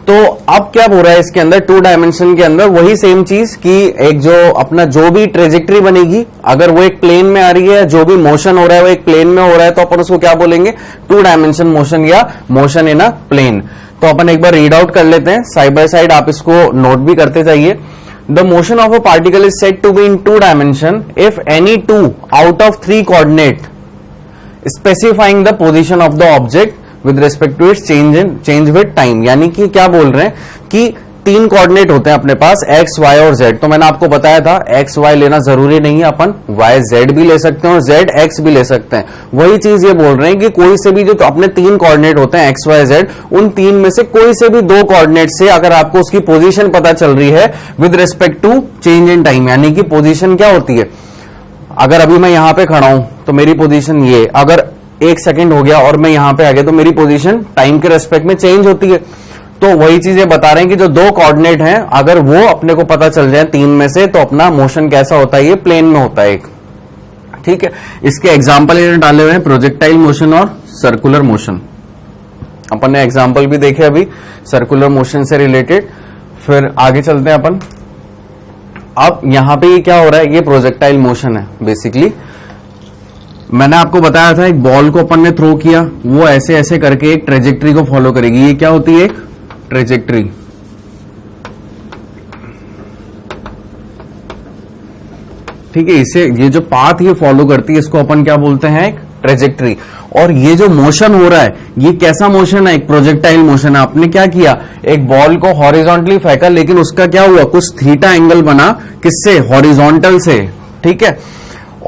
तो अब क्या हो रहा है इसके अंदर, 2 डायमेंशन के अंदर वही सेम चीज कि एक जो अपना जो भी ट्रेजेक्ट्री बनेगी, अगर वो एक प्लेन में आ रही है, जो भी मोशन हो रहा है वो एक प्लेन में हो रहा है, तो अपन उसको क्या बोलेंगे, 2 डायमेंशन मोशन या मोशन इन अ प्लेन। तो अपन एक बार रीड आउट कर लेते हैं साइड बाय साइड, आप इसको नोट भी करते जाइए। The motion of a particle is said to be in 2 dimension if any 2 out of 3 coordinate specifying the position of the object with respect to its change with time। यानी कि क्या बोल रहे हैं कि 3 कोऑर्डिनेट होते हैं अपने पास, x, y और z। तो मैंने आपको बताया था x, y लेना जरूरी नहीं है, अपन y, z भी ले सकते हैं और z, x भी ले सकते हैं। वही चीज ये बोल रहे हैं कि कोई से भी जो तो अपने 3 कोऑर्डिनेट होते हैं x, y, z, उन 3 में से कोई से भी 2 कोऑर्डिनेट से अगर आपको उसकी पोजीशन पता चल रही है with respect to change in time, यानी कि पोजीशन क्या होती है, अगर अभी मैं यहां पे खड़ा हूं तो मेरी पोजीशन ये, अगर 1 सेकंड हो गया और मैं यहां पे आ गया तो मेरी पोजीशन टाइम के रेस्पेक्ट में चेंज होती है। तो वही चीजें बता रहे हैं कि जो 2 कोऑर्डिनेट हैं अगर वो अपने को पता चल जाए 3 में से, तो अपना मोशन कैसा होता है, ये प्लेन में होता है एक, ठीक है। इसके एग्जाम्पल इन्होंने डाले हुए हैं, प्रोजेक्टाइल मोशन और सर्कुलर मोशन। अपन ने एग्जाम्पल भी देखे अभी सर्कुलर मोशन से रिलेटेड। फिर आगे चलते हैं अपन। अब यहां पे ये क्या हो रहा है, ये प्रोजेक्टाइल मोशन है बेसिकली। मैंने आपको बताया था एक बॉल को अपन ने थ्रो किया, वो ऐसे ऐसे करके एक ट्रेजेक्ट्री को फॉलो करेगी, ये क्या होती है, एक ट्रेजेक्ट्री, ठीक है, इसे ये जो पाथ ये फॉलो करती है इसको अपन क्या बोलते हैं, एक ट्रेजेक्ट्री। और ये जो मोशन हो रहा है ये कैसा मोशन है, एक प्रोजेक्टाइल मोशन है। आपने क्या किया, एक बॉल को हॉरिजॉन्टली फेंका, लेकिन उसका क्या हुआ, कुछ थीटा एंगल बना, किससे, हॉरिजॉन्टल से, ठीक है।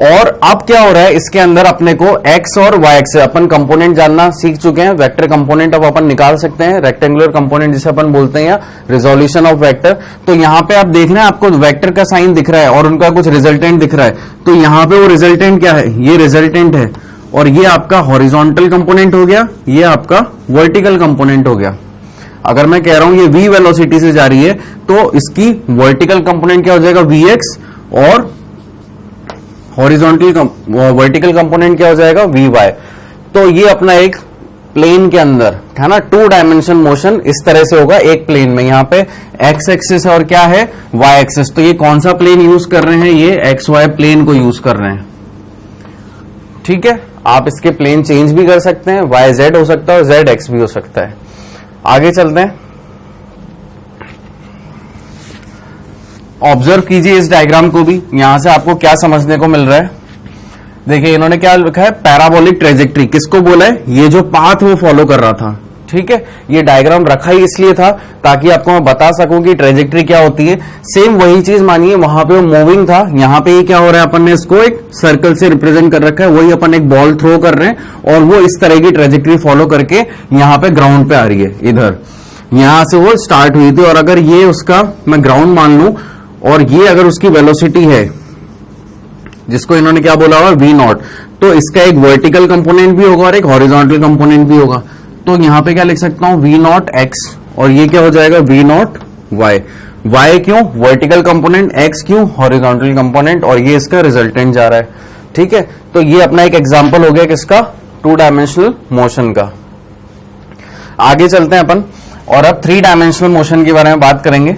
और अब क्या हो रहा है, इसके अंदर अपने को एक्स और वाई एक्स अपन कंपोनेंट जानना सीख चुके हैं। वेक्टर कंपोनेंट अब अपन निकाल सकते हैं, रेक्टेंगुलर कंपोनेंट जिसे अपन बोलते हैं, या रिजोल्यूशन ऑफ वेक्टर। तो यहां पे आप देख रहे हैं आपको वेक्टर का साइन दिख रहा है और उनका कुछ रिजल्टेंट दिख रहा है। तो यहां पे वो रिजल्टेंट क्या है, ये रिजल्टेंट है, और ये आपका हॉरिजॉन्टल कंपोनेंट हो गया, ये आपका वर्टिकल कंपोनेंट हो गया। अगर मैं कह रहा हूं ये v वेलोसिटी से जा रही है तो इसकी वर्टिकल कंपोनेंट क्या हो जाएगा, vx, और हॉरिजॉन्टल वर्टिकल कंपोनेंट क्या हो जाएगा, vy। तो ये अपना एक प्लेन के अंदर है ना, 2 डायमेंशन मोशन इस तरह से होगा एक प्लेन में। यहां पे x एक्सिस और क्या है, y एक्सिस। तो ये कौन सा प्लेन यूज कर रहे हैं, ये xy प्लेन को यूज कर रहे हैं, ठीक है। आप इसके प्लेन चेंज भी कर सकते हैं, yz हो सकता है और zx भी हो सकता है। आगे चलते हैं, ऑब्जर्व कीजिए इस डायग्राम को भी, यहां से आपको क्या समझने को मिल रहा है। देखिए इन्होंने क्या लिखा है, पैराबोलिक ट्रेजेक्ट्री। किसको बोला है, ये जो पाथ वो फॉलो कर रहा था, ठीक है। ये डायग्राम रखा ही इसलिए था ताकि आपको मैं बता सकूं कि ट्रेजेक्ट्री क्या होती है। सेम वही चीज मानिए, वहां पे वो मूविंग था, यहां पे ये क्या हो रहा है, अपन ने इसको एक सर्कल से रिप्रेजेंट कर रखा है। वही अपन एक बॉल थ्रो कर रहे हैं और वो इस तरह की ट्रेजेक्ट्री फॉलो करके यहां पे ग्राउंड पे आ रही है। इधर यहां से वो स्टार्ट हुई थी, और अगर ये उसका मैं ग्राउंड मान लूं और ये अगर उसकी वेलोसिटी है, जिसको इन्होंने क्या बोला हुआ, v0, तो इसका एक वर्टिकल कंपोनेंट भी होगा और एक हॉरिजॉन्टल कंपोनेंट भी होगा। तो यहां पे क्या लिख सकता हूं, v0 x, और ये क्या हो जाएगा, v0 y। y क्यों, वर्टिकल कंपोनेंट, x क्यों, हॉरिजॉन्टल कंपोनेंट, और ये इसका रिजल्टेंट जा रहा है, ठीक है। तो ये अपना एक एग्जांपल हो गया किसका, 2 डायमेंशनल मोशन का। आगे चलते हैं अपन, और अब 3 डायमेंशनल मोशन के बारे में बात करेंगे।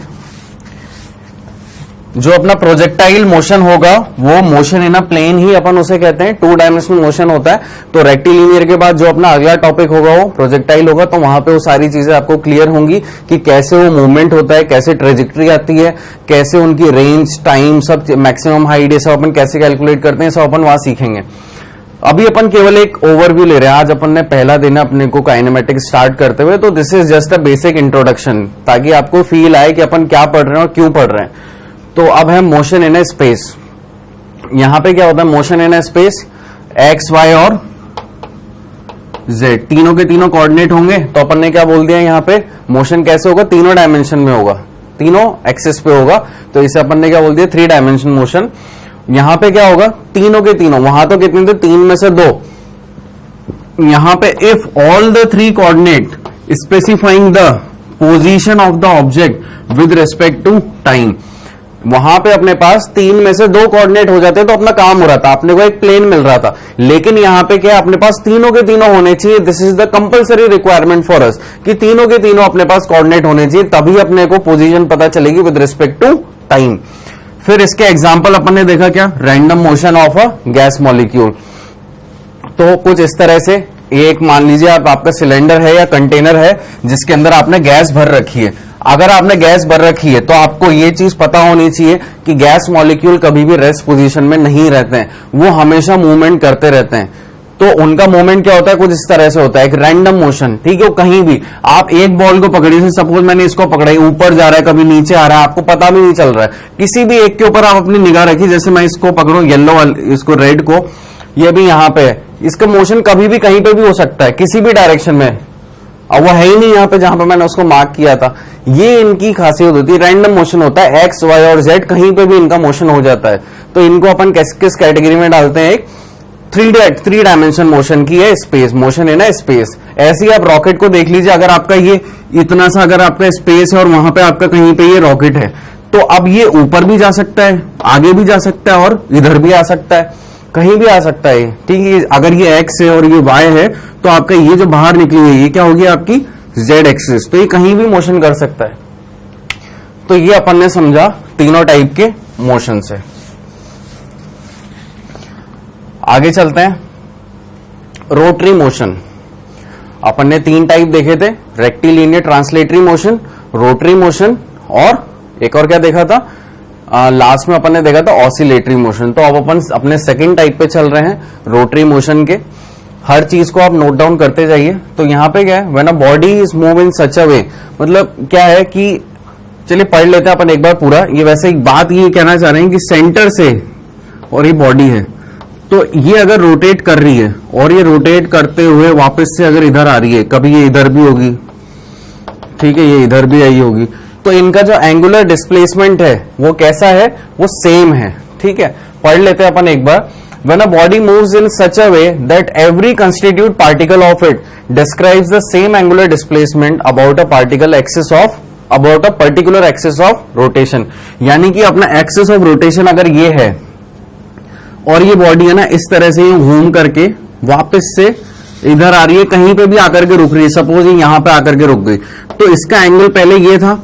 जो अपना प्रोजेक्टाइल मोशन होगा वो मोशन इन अ प्लेन ही अपन उसे कहते हैं, 2 डायमेंशनल मोशन होता है। तो रेक्टिलिनियर के बाद जो अपना अगला टॉपिक होगा वो प्रोजेक्टाइल होगा। तो वहां पे वो सारी चीजें आपको क्लियर होंगी कि कैसे वो मूवमेंट होता है, कैसे ट्रेजेक्ट्री आती है, कैसे उनकी रेंज, टाइम, सब मैक्सिमम हाइट, ये सब अपन कैसे कैलकुलेट करते हैं, सब अपन वहां सीखेंगे। अभी अपन केवल एक ओवरव्यू ले रहे हैं, आज अपन ने पहला दिन अपने को काइनेमेटिक्स स्टार्ट करते हुए। तो this is just a basic introduction, ताकि आपको फील आए कि अपन क्या पढ़ रहे हैं और क्यों पढ़ रहे हैं। तो अब है मोशन इन ए स्पेस। यहां पे क्या होता है, motion in a space, x, y और जेड तीनों के तीनों कोऑर्डिनेट होंगे। तो अपन ने क्या बोल दिया, यहां पे मोशन कैसे होगा, तीनों डायमेंशन में होगा, तीनों एक्सिस पे होगा। तो इसे अपन ने क्या बोल दिया, 3 डायमेंशन मोशन। यहां पे क्या होगा, तीनों के तीनों, वहां तो कितने थे, 3 में से 2। यहां पे if all the 3 coordinate specifying the position of the object with respect to time, वहां पे अपने पास 3 में से 2 कोऑर्डिनेट हो जाते तो अपना काम हो रहा था, अपने को एक प्लेन मिल रहा था। लेकिन यहां पे क्या, अपने पास तीनों के तीनों होने चाहिए। This is the compulsory requirement for us, कि तीनों के तीनों अपने पास कोऑर्डिनेट होने चाहिए, तभी अपने को पोजीशन पता चलेगी विद रिस्पेक्ट टू टाइम। फिर इसके एग्जाम्पल अपन ने देखा क्या, random motion of a gas molecule. तो कुछ इस तरह से, एक मान लीजिए आपका सिलेंडर है या कंटेनर है जिसके अंदर आपने गैस भर रखी है। अगर आपने गैस भर रखी है तो आपको ये चीज पता होनी चाहिए कि गैस मॉलिक्यूल कभी भी रेस्ट पोजीशन में नहीं रहते हैं, वो हमेशा मूवमेंट करते रहते हैं। तो उनका मूवमेंट क्या होता है, कुछ इस तरह से होता है, एक रैंडम मोशन, ठीक है। कहीं भी आप एक बॉल को पकड़ी, से सपोज मैंने इसको पकड़ा, ऊपर जा रहा है, कभी नीचे आ रहा है, आपको पता भी नहीं चल रहा है। किसी भी एक के ऊपर आप अपनी निगाह रखिए, जैसे मैं इसको पकड़ूं, येलो, इसको रेड को, ये भी यहां पे है, इसका मोशन कभी भी कहीं पे भी हो सकता है, किसी भी डायरेक्शन में। अब वो है ही नहीं यहाँ पे जहां पे मैंने उसको मार्क किया था। ये इनकी खासियत होती है, रैंडम मोशन होता है, एक्स, वाई और जेड कहीं पे भी इनका मोशन हो जाता है। तो इनको अपन किस कैटेगरी में डालते हैं, एक 3 डायमेंशन मोशन की है स्पेस, मोशन है ना स्पेस। ऐसे ही आप रॉकेट को देख लीजिए, अगर आपका ये इतना सा अगर आपका स्पेस है और वहां पे आपका कहीं पे ये रॉकेट है, तो अब ये ऊपर भी जा सकता है, आगे भी जा सकता है और इधर भी आ सकता है, कहीं भी आ सकता है, ठीक है। अगर ये एक्स है और ये वाई है तो आपका ये जो बाहर निकली है ये क्या होगी, आपकी जेड एक्सिस। तो ये कहीं भी मोशन कर सकता है। तो ये अपन ने समझा तीनों टाइप के मोशन से। आगे चलते हैं, रोटरी मोशन। अपन ने 3 टाइप देखे थे, rectilinear translatory motion, rotary motion और एक और क्या देखा था, लास्ट में अपन ने देखा था ऑसिलेटरी मोशन। तो अब अपन अपने सेकंड टाइप पे चल रहे हैं, रोटरी मोशन के। हर चीज को आप नोट डाउन करते जाइए। तो यहाँ पे क्या है, when a body is move in such a way, मतलब क्या है कि चलिए पढ़ लेते हैं अपन एक बार पूरा। ये वैसे एक बात ये कहना चाह रहे हैं कि सेंटर से, और ये बॉडी है, तो ये अगर रोटेट कर रही है और ये रोटेट करते हुए वापस से अगर इधर आ रही है, कभी ये इधर भी होगी, ठीक है, ये इधर भी आई होगी, तो इनका जो एंगुलर डिस्प्लेसमेंट है वो कैसा है, वो सेम है। ठीक है, पढ़ लेते हैं अपन एक बार। When a body moves in such a way that every constituent particle of it describes the same angular displacement about a particular axis of rotation, यानी कि अपना एक्सिस ऑफ रोटेशन अगर ये है और ये बॉडी है ना इस तरह से घूम करके वापस से इधर आ रही है, कहीं पे भी आकर के रुक रही है, सपोज ये यहां पे आकर के रुक गई, तो इसका एंगल पहले ये था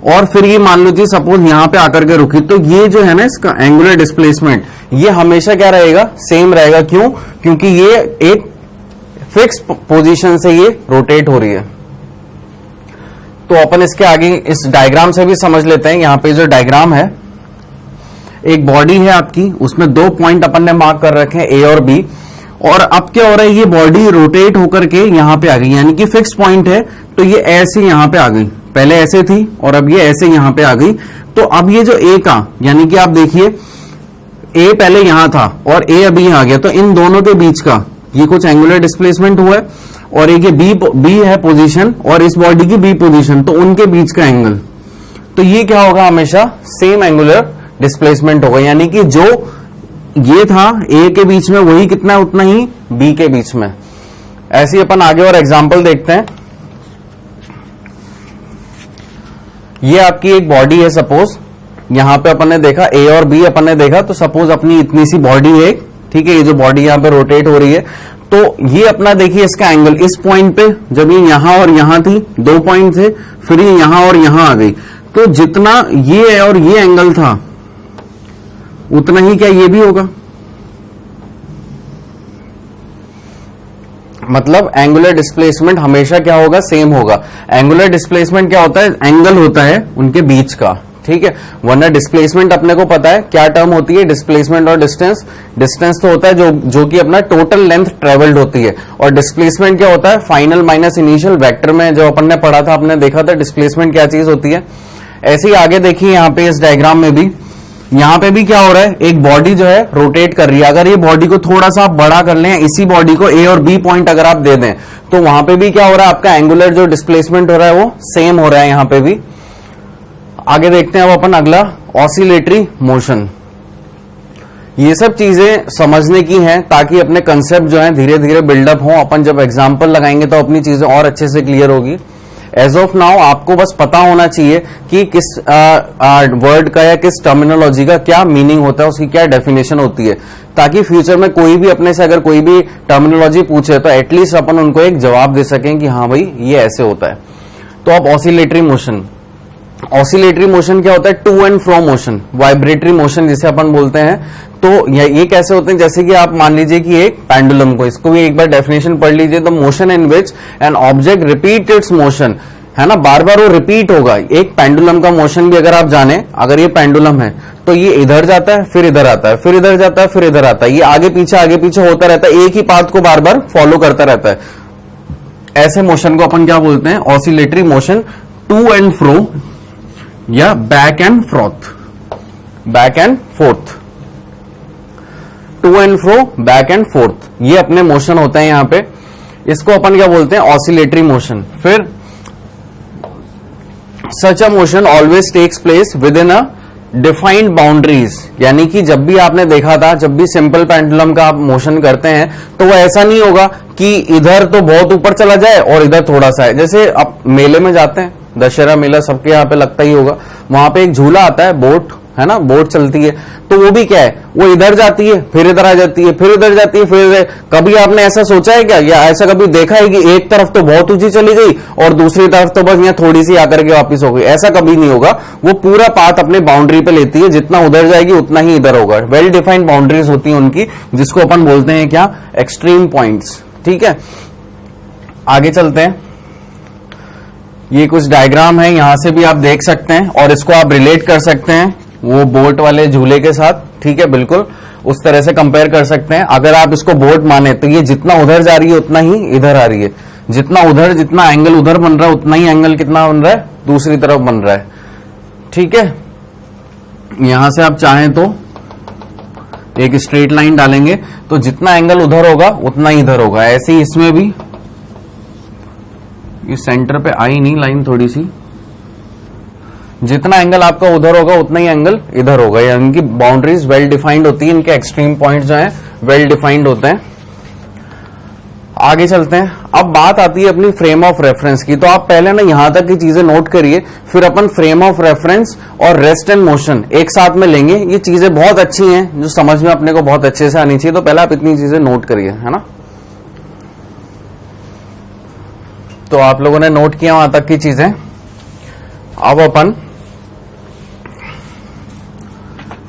और फिर ये मान लो जी सपोज यहां पे आकर के रुकी, तो ये जो है ना इसका एंगुलर डिस्प्लेसमेंट ये हमेशा क्या रहेगा, सेम रहेगा। क्यों? क्योंकि ये एक फिक्स पोजीशन से ये रोटेट हो रही है। तो अपन इसके आगे इस डायग्राम से भी समझ लेते हैं। यहां पे जो डायग्राम है, एक बॉडी है आपकी, उसमें 2 पॉइंट अपन ने मार्क कर रखे हैं, ए और बी। और अब क्या हो रहा है, ये बॉडी रोटेट होकर के यहां पे आ गई, यानी कि फिक्स पॉइंट है, तो ये ऐसे यहां पे आ गई, पहले ऐसे थी और अब ये ऐसे यहां पे आ गई। तो अब ये जो ए का, यानी कि आप देखिए ए पहले यहां था और ए अभी यहां आ गया, तो इन दोनों के बीच का ये कुछ एंगुलर डिस्प्लेसमेंट हुआ है, और एक ये बी है पोजीशन और इस बॉडी की बी पोजीशन, तो उनके बीच का एंगल, तो ये क्या होगा, हमेशा सेम एंगुलर डिस्प्लेसमेंट होगा। यानी कि जो ये था ए के बीच में वही कितना है, उतना ही बी के बीच में। ऐसे ही अपन आगे और एग्जांपल देखते हैं। ये आपकी एक बॉडी है, सपोज यहां पे अपन ने देखा ए और बी अपन ने देखा, तो सपोज अपनी इतनी सी बॉडी है, ठीक है, ये जो बॉडी यहां पे रोटेट हो रही है, तो ये अपना देखिए इसका एंगल इस पॉइंट पे, जब ये यहां और यहां थी 2 पॉइंट थे, फिर ये यहां और यहां आ गई, तो जितना ये और ये एंगल था उतना ही क्या ये भी होगा, मतलब एंगुलर डिस्प्लेसमेंट हमेशा क्या होगा, सेम होगा। एंगुलर डिस्प्लेसमेंट क्या होता है, एंगल होता है उनके बीच का, ठीक है। वरना डिस्प्लेसमेंट अपने को पता है क्या टर्म होती है, डिस्प्लेसमेंट और डिस्टेंस। डिस्टेंस तो होता है जो कि अपना टोटल लेंथ ट्रेवल्ड होती है, और डिस्प्लेसमेंट क्या होता है, फाइनल माइनस इनिशियल वेक्टर में जो अपन ने पढ़ा था, आपने देखा था डिस्प्लेसमेंट क्या चीज होती है। ऐसे ही आगे देखिए यहाँ पे इस डायग्राम में भी, यहाँ पे भी क्या हो रहा है, एक बॉडी जो है रोटेट कर रही है। अगर ये बॉडी को थोड़ा सा आप बड़ा कर लें, इसी बॉडी को ए और बी पॉइंट अगर आप दे दें, तो वहां पे भी क्या हो रहा है, आपका एंगुलर जो डिस्प्लेसमेंट हो रहा है वो सेम हो रहा है यहाँ पे भी। आगे देखते हैं अब अपन अगला, ऑसिलेटरी मोशन। ये सब चीजें समझने की हैं ताकि अपने कंसेप्ट जो है धीरे धीरे बिल्डअप हो। अपन जब एग्जाम्पल लगाएंगे तो अपनी चीजें और अच्छे से क्लियर होगी। एज ऑफ नाउ आपको बस पता होना चाहिए कि किस वर्ड का या किस टर्मिनोलॉजी का क्या मीनिंग होता है, उसकी क्या डेफिनेशन होती है, ताकि फ्यूचर में कोई भी अपने से अगर कोई भी टर्मिनोलॉजी पूछे तो एटलीस्ट अपन उनको एक जवाब दे सकें कि हाँ भाई ये ऐसे होता है। तो अब ऑसिलेटरी मोशन, ऑसिलेटरी मोशन क्या होता है, to and fro motion, vibratory motion जिसे अपन बोलते हैं। तो ये कैसे होते हैं, जैसे कि आप मान लीजिए कि एक पेंडुलम को, इसको भी एक बार डेफिनेशन पढ़ लीजिए, the motion in which an object repeat it's motion, है ना, बार बार वो रिपीट होगा। एक पेंडुलम का मोशन भी अगर आप जाने, अगर ये पेंडुलम है तो ये इधर जाता है, फिर इधर आता है, फिर इधर जाता है, फिर इधर आता है, ये आगे पीछे होता रहता है, एक ही पाथ को बार बार फॉलो करता रहता है। ऐसे मोशन को अपन क्या बोलते हैं, oscillatory motion. To and fro या back and froth, back and forth, to and fro, back and forth, ये अपने मोशन होते हैं यहां पे। इसको अपन क्या बोलते हैं, ऑसिलेटरी मोशन। फिर such a motion always takes place within a defined boundaries, यानी कि जब भी आपने देखा था, जब भी सिंपल पेंडुलम का आप मोशन करते हैं तो वो ऐसा नहीं होगा कि इधर तो बहुत ऊपर चला जाए और इधर थोड़ा सा है। जैसे आप मेले में जाते हैं, दशहरा मेला सबके यहाँ पे लगता ही होगा, वहां पे एक झूला आता है, बोट है ना, बोट चलती है, तो वो भी क्या है, वो इधर जाती है, फिर इधर आ जाती है, फिर इधर जाती है, फिर इधर। कभी आपने ऐसा सोचा है क्या, या ऐसा कभी देखा है कि एक तरफ तो बहुत ऊंची चली गई और दूसरी तरफ तो बस यहाँ थोड़ी सी आकर के वापस हो गई? ऐसा कभी नहीं होगा। वो पूरा पाथ अपने बाउंड्री पे लेती है, जितना उधर जाएगी उतना ही इधर होगा। वेल डिफाइंड बाउंड्रीज होती है उनकी, जिसको अपन बोलते हैं क्या, एक्सट्रीम पॉइंट्स। ठीक है, आगे चलते हैं। ये कुछ डायग्राम है, यहां से भी आप देख सकते हैं और इसको आप रिलेट कर सकते हैं वो बोट वाले झूले के साथ, ठीक है, बिल्कुल उस तरह से कंपेयर कर सकते हैं। अगर आप इसको बोट माने तो ये जितना उधर जा रही है उतना ही इधर आ रही है, जितना एंगल उधर बन रहा है उतना ही एंगल कितना बन रहा है, दूसरी तरफ बन रहा है, ठीक है। यहां से आप चाहें तो एक स्ट्रेट लाइन डालेंगे तो जितना एंगल उधर होगा उतना ही इधर होगा। ऐसे ही इसमें भी, ये सेंटर पे आई नहीं लाइन थोड़ी सी, जितना एंगल आपका उधर होगा उतना ही एंगल इधर होगा, यानी इनकी बाउंड्रीज वेल डिफाइंड होती है, इनके एक्सट्रीम पॉइंट जो है वेल डिफाइंड होते हैं। आगे चलते हैं। अब बात आती है अपनी फ्रेम ऑफ रेफरेंस की। तो आप पहले ना यहां तक की चीजें नोट करिए, फिर अपन फ्रेम ऑफ रेफरेंस और रेस्ट एंड मोशन एक साथ में लेंगे। ये चीजें बहुत अच्छी हैं जो समझ में अपने को बहुत अच्छे से आनी चाहिए, तो पहले आप इतनी चीजें नोट करिए, है ना। तो आप लोगों ने नोट किया वहां तक की चीजें। अब अपन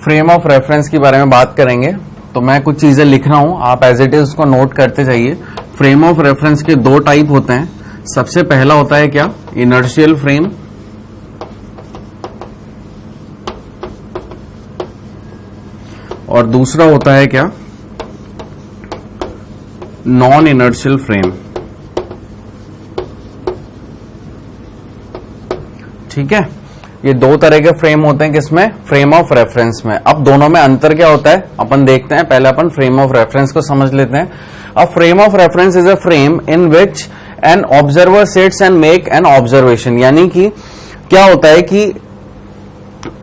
फ्रेम ऑफ रेफरेंस के बारे में बात करेंगे। तो मैं कुछ चीजें लिख रहा हूं, आप एज इट इज उसको नोट करते जाइए। फ्रेम ऑफ रेफरेंस के दो टाइप होते हैं। सबसे पहला होता है क्या, इनर्शियल फ्रेम, और दूसरा होता है क्या, नॉन इनर्शियल फ्रेम, ठीक है। ये दो तरह के फ्रेम होते हैं किसमें, फ्रेम ऑफ रेफरेंस में। अब दोनों में अंतर क्या होता है अपन देखते हैं। पहले अपन फ्रेम ऑफ रेफरेंस को समझ लेते हैं। A frame of reference is a frame in which an observer sits and make an observation. यानी कि क्या होता है कि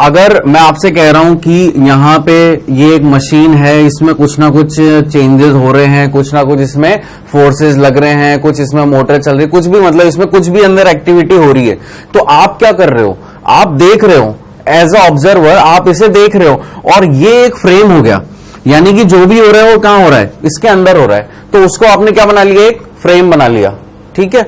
अगर मैं आपसे कह रहा हूं कि यहां पे ये एक मशीन है, इसमें कुछ ना कुछ चेंजेस हो रहे हैं, कुछ ना कुछ इसमें फोर्सेस लग रहे हैं, कुछ इसमें मोटर चल रही है, कुछ भी मतलब इसमें कुछ भी अंदर एक्टिविटी हो रही है, तो आप क्या कर रहे हो, आप देख रहे हो एज अ ऑब्जर्वर, आप इसे देख रहे हो और ये एक फ्रेम हो गया। यानी कि जो भी हो रहा है वो कहां हो रहा है, इसके अंदर हो रहा है, तो उसको आपने क्या बना लिया, एक फ्रेम बना लिया, ठीक है।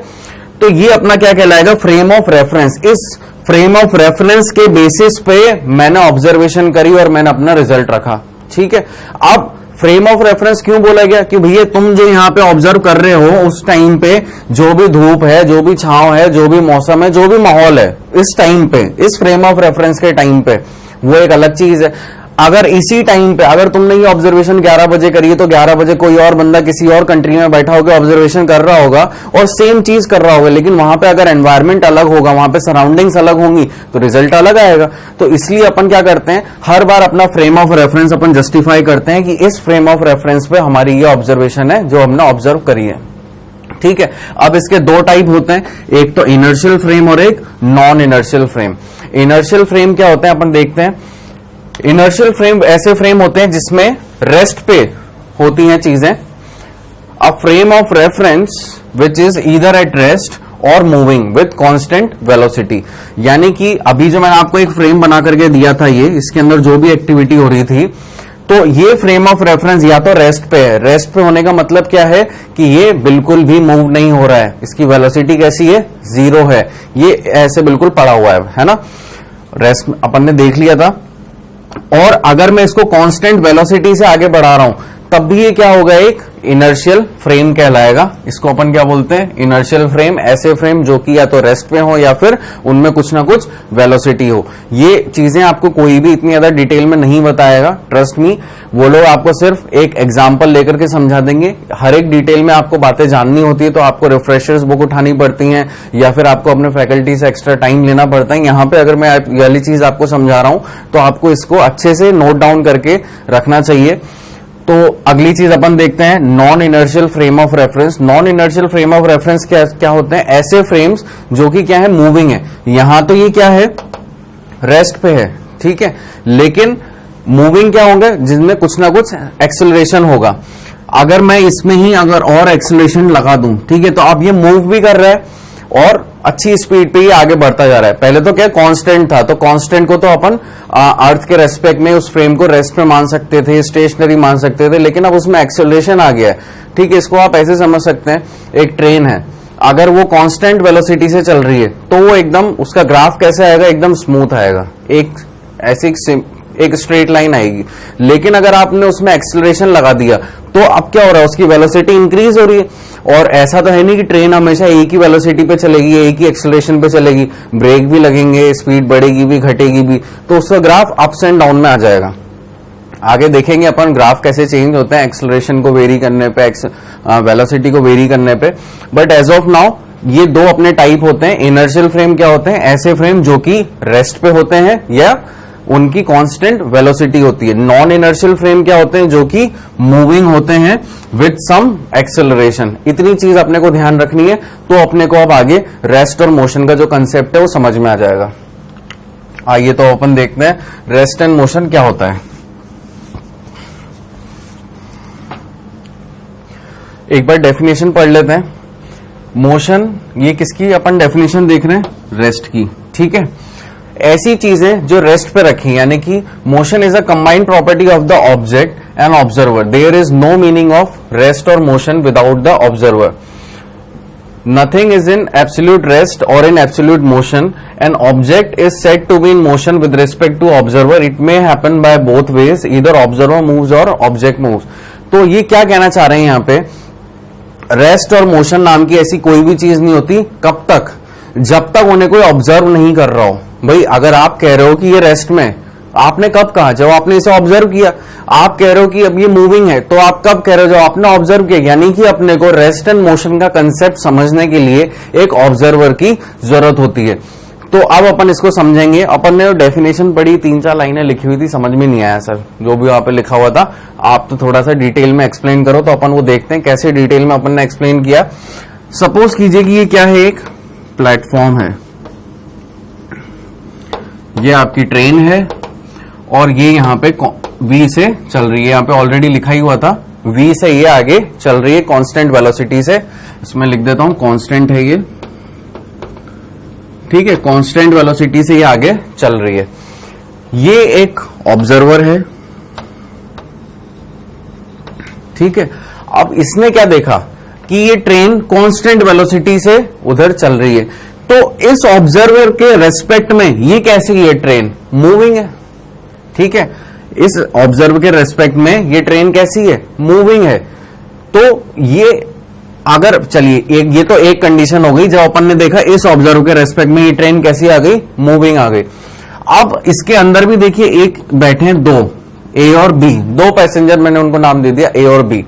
तो ये अपना क्या कहलाएगा, फ्रेम ऑफ रेफरेंस। इस फ्रेम ऑफ रेफरेंस के बेसिस पे मैंने ऑब्जर्वेशन करी और मैंने अपना रिजल्ट रखा, ठीक है। अब फ्रेम ऑफ रेफरेंस क्यों बोला गया कि भैया तुम जो यहां पे ऑब्जर्व कर रहे हो उस टाइम पे जो भी धूप है, जो भी छांव है, जो भी मौसम है, जो भी माहौल है इस टाइम पे, इस फ्रेम ऑफ रेफरेंस के टाइम पे, वो एक अलग चीज है। अगर इसी टाइम पे अगर तुमने ये ऑब्जर्वेशन 11 बजे करी है तो 11 बजे कोई और बंदा किसी और कंट्री में बैठा होकर ऑब्जर्वेशन कर रहा होगा और सेम चीज कर रहा होगा, लेकिन वहां पे अगर एनवायरमेंट अलग होगा, वहां पे सराउंडिंग्स अलग होंगी तो रिजल्ट अलग आएगा। तो इसलिए अपन क्या करते हैं, हर बार अपना frame of reference upon justify करते हैं कि इस फ्रेम ऑफ रेफरेंस पे हमारी ये ऑब्जर्वेशन है जो हमने ऑब्जर्व करी है, ठीक है। अब इसके दो टाइप होते हैं, एक तो इनर्शियल फ्रेम और एक non inertial frame. Inertial frame क्या होते हैं अपन देखते हैं। इनर्शियल फ्रेम ऐसे फ्रेम होते हैं जिसमें रेस्ट पे होती हैं चीजें। A frame of reference which is either at rest और मूविंग विथ कांस्टेंट वेलोसिटी। यानी कि अभी जो मैंने आपको एक फ्रेम बना करके दिया था, ये इसके अंदर जो भी एक्टिविटी हो रही थी, तो ये फ्रेम ऑफ रेफरेंस या तो रेस्ट पे है। रेस्ट पे होने का मतलब क्या है कि ये बिल्कुल भी मूव नहीं हो रहा है, इसकी वेलोसिटी कैसी है, 0 है, ये ऐसे बिल्कुल पड़ा हुआ है ना। रेस्ट अपन ने देख लिया था। और अगर मैं इसको कांस्टेंट वेलोसिटी से आगे बढ़ा रहा हूं तब भी ये क्या होगा, एक इनर्शियल फ्रेम कहलाएगा। इसको अपन क्या बोलते हैं, इनर्शियल फ्रेम। ऐसे फ्रेम जो कि या तो रेस्ट पे हो या फिर उनमें कुछ ना कुछ वेलोसिटी हो। ये चीजें आपको कोई भी इतनी ज्यादा डिटेल में नहीं बताएगा, ट्रस्ट मी। वो लोग आपको सिर्फ एक एग्जांपल लेकर के समझा देंगे। हर एक डिटेल में आपको बातें जाननी होती है तो आपको रिफ्रेशर्स बुक उठानी पड़ती हैं या फिर आपको अपने फैकल्टी से एक्स्ट्रा टाइम लेना पड़ता है। यहाँ पे अगर मैं ये वाली चीज आपको समझा रहा हूं तो आपको इसको अच्छे से नोट डाउन करके रखना चाहिए। तो अगली चीज अपन देखते हैं, non inertial frame of reference. Non inertial frame of reference क्या होते हैं, ऐसे फ्रेम्स जो कि क्या है, मूविंग है। यहां तो ये क्या है, रेस्ट पे है, ठीक है, लेकिन मूविंग क्या होंगे, जिसमें कुछ ना कुछ एक्सेलरेशन होगा। अगर मैं इसमें ही अगर और एक्सेलरेशन लगा दूं, ठीक है, तो अब ये मूव भी कर रहा है और अच्छी स्पीड पे ही आगे बढ़ता जा रहा है। पहले तो क्या कांस्टेंट था, तो कांस्टेंट को तो अपन अर्थ के रेस्पेक्ट में उस फ्रेम को रेस्ट में मान सकते थे, स्टेशनरी मान सकते थे, लेकिन अब उसमें एक्सेलरेशन आ गया है, ठीक है। इसको आप ऐसे समझ सकते हैं, एक ट्रेन है, अगर वो कांस्टेंट वेलोसिटी से चल रही है तो वो एकदम, उसका ग्राफ कैसे आएगा, एकदम स्मूथ आएगा, एक ऐसी एक स्ट्रेट लाइन आएगी। लेकिन अगर आपने उसमें एक्सेलरेशन लगा दिया तो अब क्या हो रहा है, उसकी वेलोसिटी इंक्रीज हो रही है और ऐसा तो है नहीं कि ट्रेन हमेशा एक ही वेलोसिटी पे चलेगी, एक ही एक्सेलरेशन पे चलेगी, ब्रेक भी लगेंगे, स्पीड बढ़ेगी भी घटेगी भी, तो उसका ग्राफ अप्स एंड डाउन में आ जाएगा। आगे देखेंगे अपन ग्राफ कैसे चेंज होते हैं एक्सेलरेशन को वेरी करने पे, वेलोसिटी को वेरी करने पे। बट एज ऑफ नाउ ये दो अपने टाइप होते हैं। इनर्शियल फ्रेम क्या होते हैं? ऐसे फ्रेम जो कि रेस्ट पे होते हैं या उनकी कांस्टेंट वेलोसिटी होती है। नॉन इनर्शियल फ्रेम क्या होते हैं? जो कि मूविंग होते हैं विथ सम एक्सेलरेशन। इतनी चीज अपने को ध्यान रखनी है, तो अपने को अब आगे रेस्ट और मोशन का जो कंसेप्ट है वो समझ में आ जाएगा। आइए तो अपन देखते हैं रेस्ट एंड मोशन क्या होता है। एक बार डेफिनेशन पढ़ लेते हैं। मोशन, ये किसकी अपन डेफिनेशन देख रहे हैं? रेस्ट की। ठीक है, ऐसी चीजें जो रेस्ट पे रखी, यानी कि motion is a combined property of the object and observer. There is no meaning of rest और motion without the observer. Nothing is in absolute rest or in absolute motion. An object is said to be in motion with respect to observer. It may happen by both ways, either observer moves or object moves. तो ये क्या कहना चाह रहे हैं यहाँ पे? रेस्ट और मोशन नाम की ऐसी कोई भी चीज नहीं होती। कब तक? जब तक उन्हें कोई ऑब्जर्व नहीं कर रहा हो। भाई अगर आप कह रहे हो कि ये रेस्ट में, आपने कब कहा? जब आपने इसे ऑब्जर्व किया। आप कह रहे हो कि अब ये मूविंग है, तो आप कब कह रहे हो? जब आपने ऑब्जर्व किया। यानी कि अपने को रेस्ट एंड मोशन का कंसेप्ट समझने के लिए एक ऑब्जर्वर की जरूरत होती है। तो अब अपन इसको समझेंगे। अपन ने डेफिनेशन पढ़ी, 3-4 लाइनें लिखी हुई थी, समझ में नहीं आया सर जो भी वहां पे लिखा हुआ था। आप तो थोड़ा सा डिटेल में एक्सप्लेन करो, तो अपन वो देखते हैं कैसे डिटेल में अपन ने एक्सप्लेन किया। सपोज कीजिए कि ये क्या है? एक प्लेटफॉर्म है, ये आपकी ट्रेन है और ये यहाँ पे V से चल रही है। यहाँ पे ऑलरेडी लिखा ही हुआ था, V से ये आगे चल रही है कांस्टेंट वेलोसिटी से। इसमें लिख देता हूं कांस्टेंट है ये। ठीक है, कांस्टेंट वेलोसिटी से ये आगे चल रही है। ये एक ऑब्जर्वर है। ठीक है, अब इसने क्या देखा कि ये ट्रेन कांस्टेंट वेलोसिटी से उधर चल रही है, तो इस ऑब्जर्वर के रेस्पेक्ट में ये कैसी है? ट्रेन मूविंग है। ठीक है, इस ऑब्जर्वर के रेस्पेक्ट में ये ट्रेन कैसी है? मूविंग है। तो ये अगर चलिए ये तो एक कंडीशन हो गई, जब अपन ने देखा इस ऑब्जर्वर के रेस्पेक्ट में ये ट्रेन कैसी आ गई? मूविंग आ गई। अब इसके अंदर भी देखिए एक बैठे हैं दो, ए और बी, दो पैसेंजर, मैंने उनको नाम दे दिया ए और बी।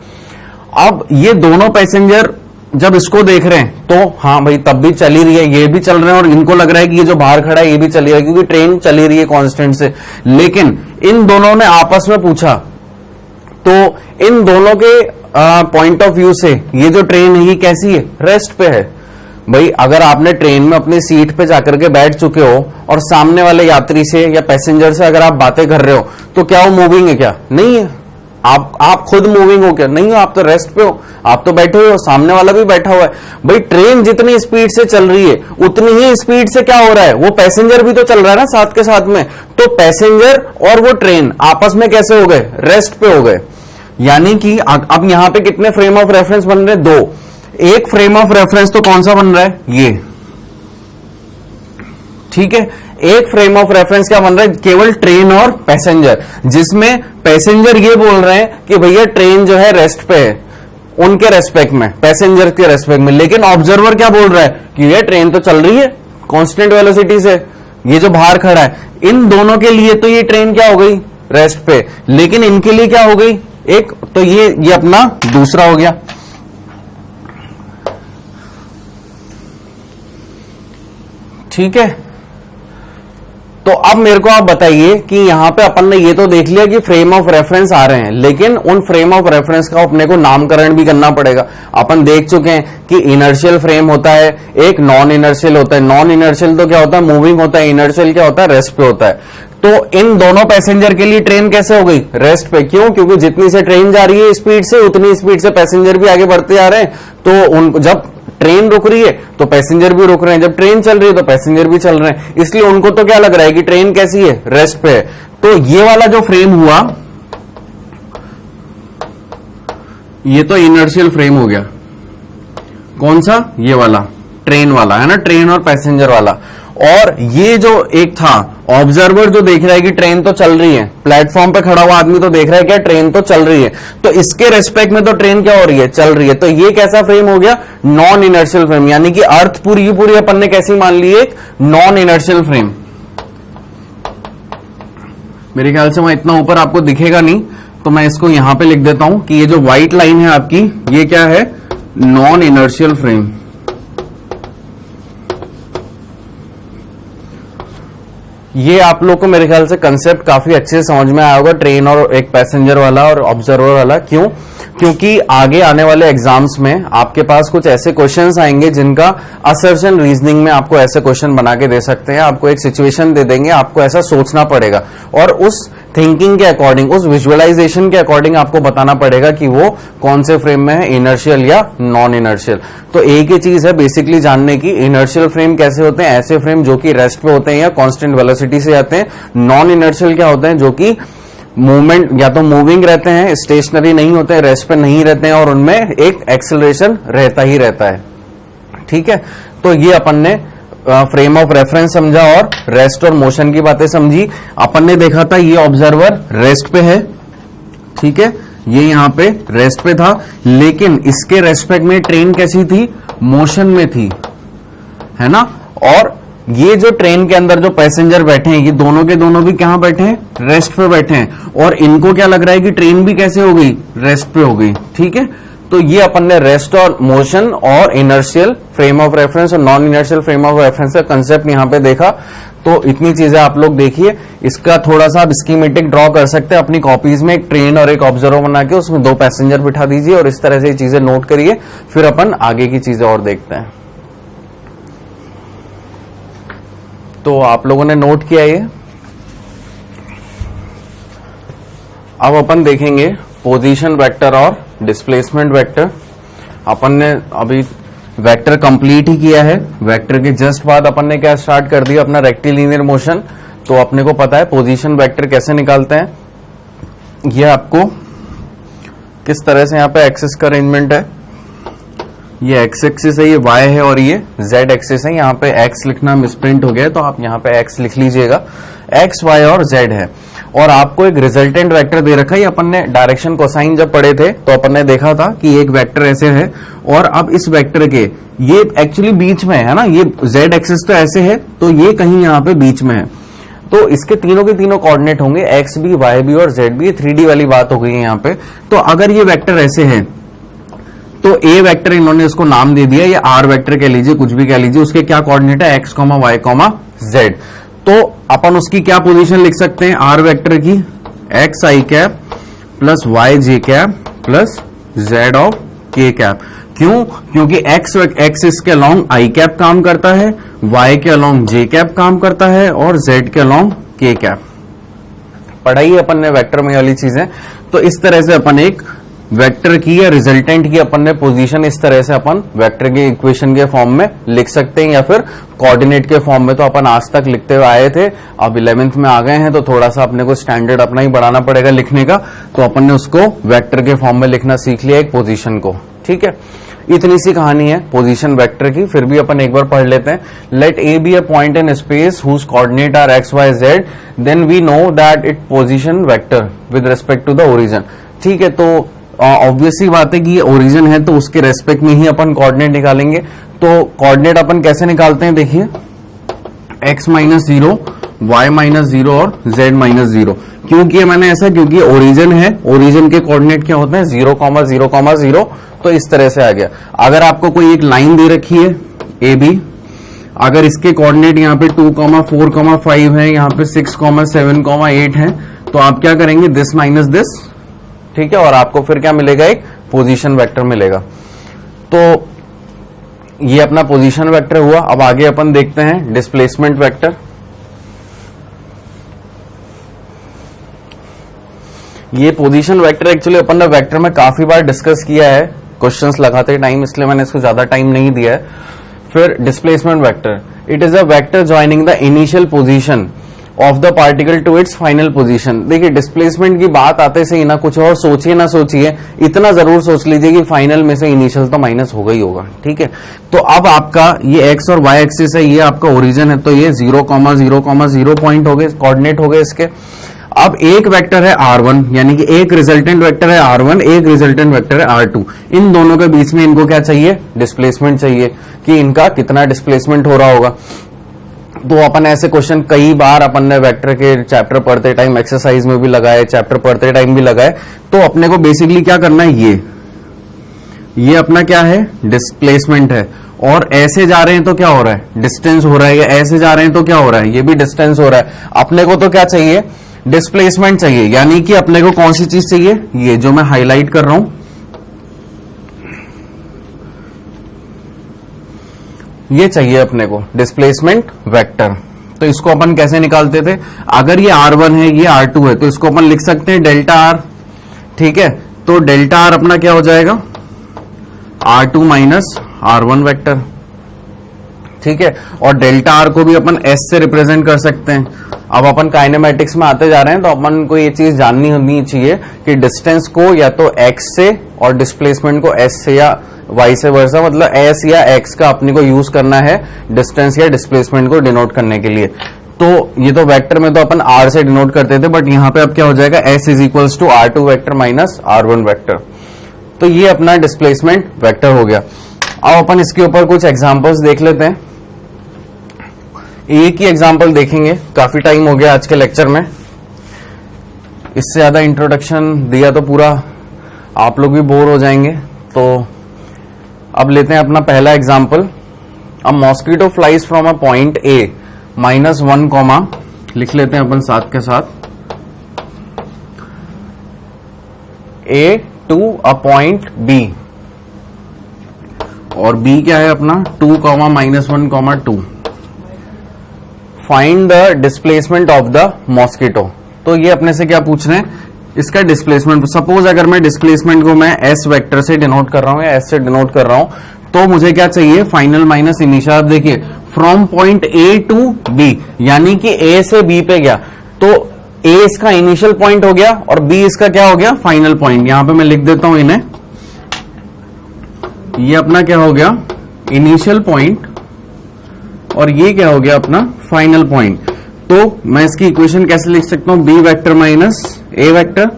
अब ये दोनों पैसेंजर जब इसको देख रहे हैं तो हाँ भाई तब भी चली रही है, ये भी चल रहे हैं, और इनको लग रहा है कि ये जो बाहर खड़ा है ये भी चली रही है, क्योंकि ट्रेन चली रही है कांस्टेंट से। लेकिन इन दोनों ने आपस में पूछा, तो इन दोनों के पॉइंट ऑफ व्यू से ये जो ट्रेन है ये कैसी है? रेस्ट पे है। भाई अगर आपने ट्रेन में अपनी सीट पे जाकर के बैठ चुके हो और सामने वाले यात्री से या पैसेंजर से अगर आप बातें कर रहे हो, तो क्या वो मूविंग है? क्या नहीं है। आप खुद मूविंग हो क्या? नहीं हो, आप तो रेस्ट पे हो, आप तो बैठे हो, सामने वाला भी बैठा हुआ है। भाई ट्रेन जितनी स्पीड से चल रही है उतनी ही स्पीड से क्या हो रहा है? वो पैसेंजर भी तो चल रहा है ना साथ के साथ में। तो पैसेंजर और वो ट्रेन आपस में कैसे हो गए? रेस्ट पे हो गए। यानी कि अब यहां पे कितने फ्रेम ऑफ रेफरेंस बन रहे हैं? दो। एक फ्रेम ऑफ रेफरेंस तो कौन सा बन रहा है? ये। ठीक है, एक फ्रेम ऑफ रेफरेंस क्या बन रहा है? केवल ट्रेन और पैसेंजर, जिसमें पैसेंजर ये बोल रहे हैं कि भैया ट्रेन जो है रेस्ट पे है, उनके रेस्पेक्ट में, पैसेंजर के रेस्पेक्ट में। लेकिन ऑब्जर्वर क्या बोल रहा है कि ये ट्रेन तो चल रही है कांस्टेंट वेलोसिटी से, ये जो बाहर खड़ा है। इन दोनों के लिए तो ये ट्रेन क्या हो गई? रेस्ट पे। लेकिन इनके लिए क्या हो गई? एक तो ये अपना दूसरा हो गया। ठीक है, तो अब मेरे को आप बताइए कि यहां पे अपन ने ये तो देख लिया कि फ्रेम ऑफ रेफरेंस आ रहे हैं, लेकिन उन फ्रेम ऑफ रेफरेंस का अपने को नामकरण भी करना पड़ेगा। अपन देख चुके हैं कि इनर्शियल फ्रेम होता है, एक नॉन इनर्शियल होता है। नॉन इनर्शियल तो क्या होता है? मूविंग होता है। इनर्शियल क्या होता है? रेस्ट पे होता है। तो इन दोनों पैसेंजर के लिए ट्रेन कैसे हो गई? रेस्ट पे। क्यों? क्योंकि जितनी से ट्रेन जा रही है स्पीड से, उतनी स्पीड से पैसेंजर भी आगे बढ़ते जा रहे हैं। तो जब ट्रेन रुक रही है तो पैसेंजर भी रुक रहे हैं, जब ट्रेन चल रही है तो पैसेंजर भी चल रहे हैं। इसलिए उनको तो क्या लग रहा है कि ट्रेन कैसी है? रेस्ट पे है। तो ये वाला जो फ्रेम हुआ, ये तो इनर्शियल फ्रेम हो गया। कौन सा? ये वाला, ट्रेन वाला है ना, ट्रेन और पैसेंजर वाला। और ये जो एक था ऑब्जर्वर जो देख रहा है कि ट्रेन तो चल रही है, प्लेटफॉर्म पे खड़ा हुआ आदमी तो देख रहा है क्या ट्रेन तो चल रही है, तो इसके रेस्पेक्ट में तो ट्रेन क्या हो रही है, चल रही है। तो ये कैसा फ्रेम हो गया, नॉन इनर्शियल फ्रेम, यानी कि अर्थ पूरी की पूरी अपन ने कैसी मान ली, एक नॉन इनर्शियल फ्रेम। मेरे ख्याल से वहां इतना ऊपर आपको दिखेगा नहीं, तो मैं इसको यहां पे लिख देता हूं कि ये जो व्हाइट लाइन है आपकी, ये क्या है, नॉन इनर्शियल फ्रेम। ये आप लोग को मेरे ख्याल से कंसेप्ट काफी अच्छे से समझ में आया होगा, ट्रेन और एक पैसेंजर वाला और ऑब्जर्वर वाला। क्यों? क्योंकि आगे आने वाले एग्जाम्स में आपके पास कुछ ऐसे क्वेश्चंस आएंगे जिनका असर्शन रीजनिंग में आपको ऐसे क्वेश्चन बना के दे सकते हैं। आपको एक सिचुएशन दे देंगे, आपको ऐसा सोचना पड़ेगा और उस थिंकिंग के अकॉर्डिंग, उस विजुअलाइजेशन के अकॉर्डिंग आपको बताना पड़ेगा कि वो कौन से फ्रेम में है, इनर्शियल या नॉन इनर्शियल। तो एक ही चीज है बेसिकली जानने की, इनर्शियल फ्रेम कैसे होते हैं, ऐसे फ्रेम जो कि रेस्ट पे होते हैं या कांस्टेंट वेलोसिटी से आते हैं। नॉन इनर्शियल क्या होते हैं, जो कि मूवमेंट या तो मूविंग रहते हैं, स्टेशनरी नहीं होते हैं, रेस्ट पे नहीं रहते हैं और उनमें एक एक्सेलरेशन रहता ही रहता है। ठीक है, तो ये अपन ने फ्रेम ऑफ रेफरेंस समझा और रेस्ट और मोशन की बातें समझी। अपन ने देखा था ये ऑब्जर्वर रेस्ट पे है, ठीक है, ये यहां पे रेस्ट पे था, लेकिन इसके रेस्पेक्ट में ट्रेन कैसी थी, मोशन में थी, है ना। और ये जो ट्रेन के अंदर जो पैसेंजर बैठे हैं, ये दोनों के दोनों भी कहां बैठे हैं, रेस्ट पे बैठे हैं, और इनको क्या लग रहा है कि ट्रेन भी कैसे हो गई, रेस्ट पे हो गई। ठीक है, तो ये अपन ने रेस्ट और मोशन और इनर्शियल फ्रेम ऑफ रेफरेंस और non inertial frame of reference का कंसेप्ट यहां पे देखा। तो इतनी चीजें आप लोग देखिए, इसका थोड़ा सा आप स्कीमेटिक ड्रॉ कर सकते हैं अपनी कॉपीज में, एक ट्रेन और एक ऑब्जर्वर बना के उसमें दो पैसेंजर बिठा दीजिए और इस तरह से ये चीजें नोट करिए, फिर अपन आगे की चीजें और देखते हैं। तो आप लोगों ने नोट किया ये। अब अपन देखेंगे पोजीशन वेक्टर और डिस्प्लेसमेंट वेक्टर। अपन ने अभी वेक्टर कंप्लीट ही किया है, वेक्टर के जस्ट बाद अपन ने क्या स्टार्ट कर दिया, अपना रेक्टिलिनियर मोशन। तो अपने को पता है पोजीशन वेक्टर कैसे निकालते हैं। ये आपको किस तरह से यहाँ पे एक्सिस का अरेंजमेंट है, ये एक्स एक्सिस है, ये वाई है और ये जेड एक्सिस है। यहाँ पे एक्स लिखना मिसप्रिंट हो गया है, तो आप यहाँ पे एक्स लिख लीजिएगा। एक्स वाई और जेड है, और आपको एक रिजल्टेंट वेक्टर दे रखा है। अपन ने डायरेक्शन कोसाइन जब पढ़े थे तो अपन ने देखा था कि एक वेक्टर ऐसे है, और अब इस वेक्टर के ये एक्चुअली बीच में है ना, ये जेड एक्सिस तो ऐसे है, तो ये कहीं यहाँ पे बीच में है। तो इसके तीनों के तीनों कोऑर्डिनेट होंगे, एक्स भी, वाई भी और जेड भी। 3D वाली बात हो गई है यहाँ पे। तो अगर ये वेक्टर ऐसे है तो ए वेक्टर इन्होंने इसको नाम दे दिया, ये आर वेक्टर कह लीजिए, कुछ भी कह लीजिए, उसके क्या कोऑर्डिनेट है, x comma y comma z. तो अपन उसकी क्या पोजीशन लिख सकते हैं, आर वेक्टर की x i cap plus y j cap plus z of k cap. क्यों? क्योंकि एक्स एक्सिस के अलोंग आई कैप काम करता है, वाई के अलोंग जे कैप काम करता है और जेड के अलोंग के कैप। पढ़ाई अपन ने वेक्टर में वाली चीजें। तो इस तरह से अपन एक वेक्टर की या रिजल्टेंट की अपन ने पोजीशन इस तरह से अपन वेक्टर के इक्वेशन के फॉर्म में लिख सकते हैं, या फिर कोऑर्डिनेट के फॉर्म में। तो अपन आज तक लिखते हुए आए थे, अब 11th में आ गए हैं तो थोड़ा सा अपने को स्टैंडर्ड अपना ही बढ़ाना पड़ेगा लिखने का। तो अपन ने उसको वेक्टर के फॉर्म में लिखना सीख लिया, एक पोजीशन को। ठीक है, इतनी सी कहानी है पोजीशन वेक्टर की। फिर भी अपन एक बार पढ़ लेते हैं। Let A be a point in space whose coordinate are x y z, then we know that it position vector with respect to the origin. ठीक है, तो ऑब्वियसली बात है कि ये ओरिजिन है, तो उसके रेस्पेक्ट में ही अपन कोऑर्डिनेट निकालेंगे। तो कोऑर्डिनेट अपन कैसे निकालते हैं, देखिए x माइनस 0, वाई माइनस 0 और z माइनस 0। क्यों किया मैंने ऐसा, क्योंकि ओरिजिन है, ओरिजिन के कोऑर्डिनेट क्या होते हैं, 0,0,0। तो इस तरह से आ गया। अगर आपको कोई एक लाइन दे रखी है ए बी, अगर इसके कोऑर्डिनेट यहाँ पे 2,4,5 है, यहाँ पे 6,7,8 है, तो आप क्या करेंगे, दिस माइनस दिस। ठीक है, और आपको फिर क्या मिलेगा, एक पोजीशन वेक्टर मिलेगा। तो ये अपना पोजीशन वेक्टर हुआ। अब आगे अपन देखते हैं डिस्प्लेसमेंट वेक्टर। ये पोजीशन वेक्टर एक्चुअली अपन ने वेक्टर में काफी बार डिस्कस किया है क्वेश्चंस लगाते टाइम, इसलिए मैंने इसको ज्यादा टाइम नहीं दिया है। फिर displacement vector, it is a vector joining the initial position of the particle to its final position. देखिए डिस्प्लेसमेंट की बात आते से ही ना कुछ और सोचिए ना सोचिए, इतना जरूर सोच लीजिए कि फाइनल में से इनिशियल तो माइनस होगा ही होगा, ठीक है। तो अब आपका ये एक्स और वाई एक्सिस है, ये आपका ओरिजिन है, तो ये 0,0,0 पॉइंट हो गए, कोऑर्डिनेट हो गए इसके। अब एक वेक्टर है R1, यानी कि एक रिजल्टेंट वेक्टर है R1, एक रिजल्टेंट वेक्टर है R2। इन दोनों के बीच में इनको क्या चाहिए, डिस्प्लेसमेंट चाहिए कि इनका कितना डिस्प्लेसमेंट हो रहा होगा। तो अपन ऐसे क्वेश्चन कई बार अपन ने वेक्टर के चैप्टर पढ़ते टाइम एक्सरसाइज में भी लगाए, चैप्टर पढ़ते टाइम भी लगाए। तो अपने को बेसिकली क्या करना है, ये अपना क्या है, डिस्प्लेसमेंट है। और ऐसे जा रहे हैं तो क्या हो रहा है, डिस्टेंस हो रहा है, या ऐसे जा रहे हैं तो क्या हो रहा है, ये भी डिस्टेंस हो रहा है। अपने को तो क्या चाहिए, डिस्प्लेसमेंट चाहिए, यानी कि अपने को कौन सी चीज चाहिए, ये जो मैं हाईलाइट कर रहा हूं, ये चाहिए अपने को डिस्प्लेसमेंट वेक्टर। तो इसको अपन कैसे निकालते थे, अगर ये R1 है, ये R2 है, तो इसको अपन लिख सकते हैं डेल्टा R, ठीक है। तो डेल्टा R अपना क्या हो जाएगा, R2 माइनस R1 वेक्टर, ठीक है। और डेल्टा R को भी अपन S से रिप्रेजेंट कर सकते हैं। अब अपन काइनेमेटिक्स में आते जा रहे हैं, तो अपन को ये चीज जाननी होनी चाहिए कि डिस्टेंस को या तो x से और डिस्प्लेसमेंट को s से या y से वर्सा, मतलब s या x का अपने को यूज करना है डिस्टेंस या डिस्प्लेसमेंट को डिनोट करने के लिए। तो ये तो वेक्टर में तो अपन r से डिनोट करते थे, बट यहाँ पे अब क्या हो जाएगा, s is equals to R2 vector minus R1 vector. तो ये अपना डिस्प्लेसमेंट वेक्टर हो गया। अब अपन इसके ऊपर कुछ एग्जांपल्स देख लेते हैं। एक ही एग्जांपल देखेंगे, काफी टाइम हो गया आज के लेक्चर में, इससे ज्यादा इंट्रोडक्शन दिया तो पूरा आप लोग भी बोर हो जाएंगे। तो अब लेते हैं अपना पहला example. A mosquito flies from a point A -1, लिख लेते हैं अपन साथ के साथ, ए टू अ पॉइंट बी, और बी क्या है अपना 2, -1, 2। Find the displacement of the mosquito. तो ये अपने से क्या पूछ रहे हैं, इसका डिस्प्लेसमेंट। सपोज अगर मैं डिस्प्लेसमेंट को मैं एस वेक्टर से डिनोट कर रहा हूं या एस से डिनोट कर रहा हूं, तो मुझे क्या चाहिए, फाइनल माइनस इनिशियल। आप देखिए from point A to B, यानी कि ए से बी पे गया, तो ए इसका इनिशियल पॉइंट हो गया और बी इसका क्या हो गया, फाइनल पॉइंट। यहां पे मैं लिख देता हूं इन्हें, ये अपना क्या हो गया, इनिशियल पॉइंट, और ये क्या हो गया अपना फाइनल पॉइंट। तो मैं इसकी इक्वेशन कैसे लिख सकता हूं, बी वेक्टर माइनस ए वेक्टर,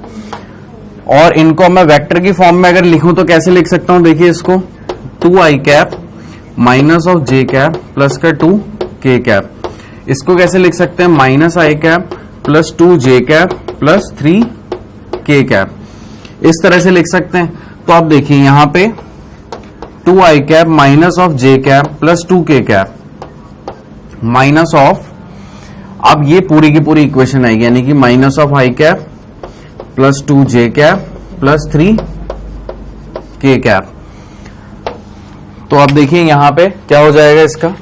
और इनको मैं वेक्टर की फॉर्म में अगर लिखूं तो कैसे लिख सकता हूं, देखिए इसको 2i cap minus of J cap plus का 2k कैप। इसको कैसे लिख सकते हैं, minus I cap plus 2j cap plus 3k cap, इस तरह से लिख सकते हैं। तो आप देखिए यहां पे 2i cap minus of J cap plus 2k cap minus of, अब ये पूरी की पूरी इक्वेशन आएगी, यानी कि minus of I cap plus 2j cap plus 3k cap. तो आप देखिए यहां पे क्या हो जाएगा इसका,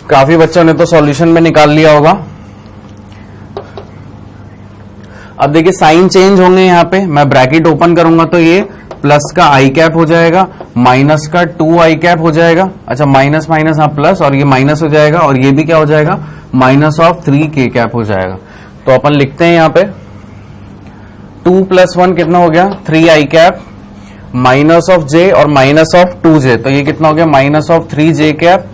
काफी बच्चों ने तो सॉल्यूशन में निकाल लिया होगा। अब देखिए साइन चेंज होंगे, यहां पे मैं ब्रैकेट ओपन करूंगा तो ये प्लस का आई कैप हो जाएगा, माइनस का 2i कैप हो जाएगा, अच्छा माइनस माइनस हाँ प्लस, और ये माइनस हो जाएगा, और ये भी क्या हो जाएगा, माइनस ऑफ 3k कैप हो जाएगा। तो अपन लिखते हैं यहां पे 2 + 1 कितना हो गया, 3i cap minus of j और माइनस ऑफ 2j, तो ये कितना हो गया, माइनस ऑफ 3j कैप,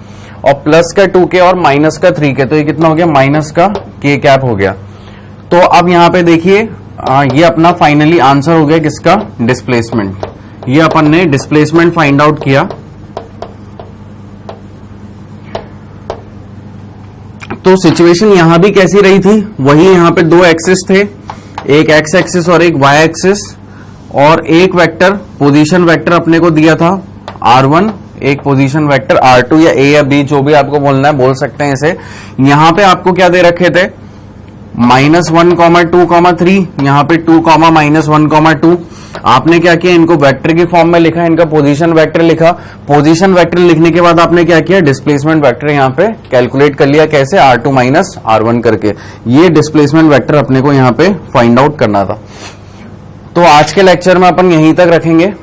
और प्लस का 2k और माइनस का 3k, तो ये कितना हो गया, माइनस का k कैप हो गया। तो अब यहां पे देखिए ये अपना फाइनली आंसर हो गया किसका, डिस्प्लेसमेंट। ये अपन ने डिस्प्लेसमेंट फाइंड आउट किया। तो सिचुएशन यहां भी कैसी रही थी, वही यहां पे दो एक्सिस थे, एक एक्स एक्सिस और एक वाई एक्सिस, और एक वेक्टर पोजीशन वेक्टर अपने को दिया था R1, एक पोजीशन वेक्टर R2 या A या B, जो भी आपको बोलना है बोल सकते हैं इसे। यहां पे आपको क्या दे रखे थे, -1, 2, 3, यहाँ पे 2, -1, 2। आपने क्या किया, इनको वेक्टर की फॉर्म में लिखा, इनका पोजीशन वेक्टर लिखा। पोजीशन वेक्टर लिखने के बाद आपने क्या किया, डिस्प्लेसमेंट वेक्टर यहाँ पे कैलकुलेट कर लिया, कैसे, R2 माइनस R1 करके। ये डिस्प्लेसमेंट वेक्टर अपने को यहाँ पे फाइंड आउट करना था। तो आज के लेक्चर में अपन यहीं तक रखेंगे।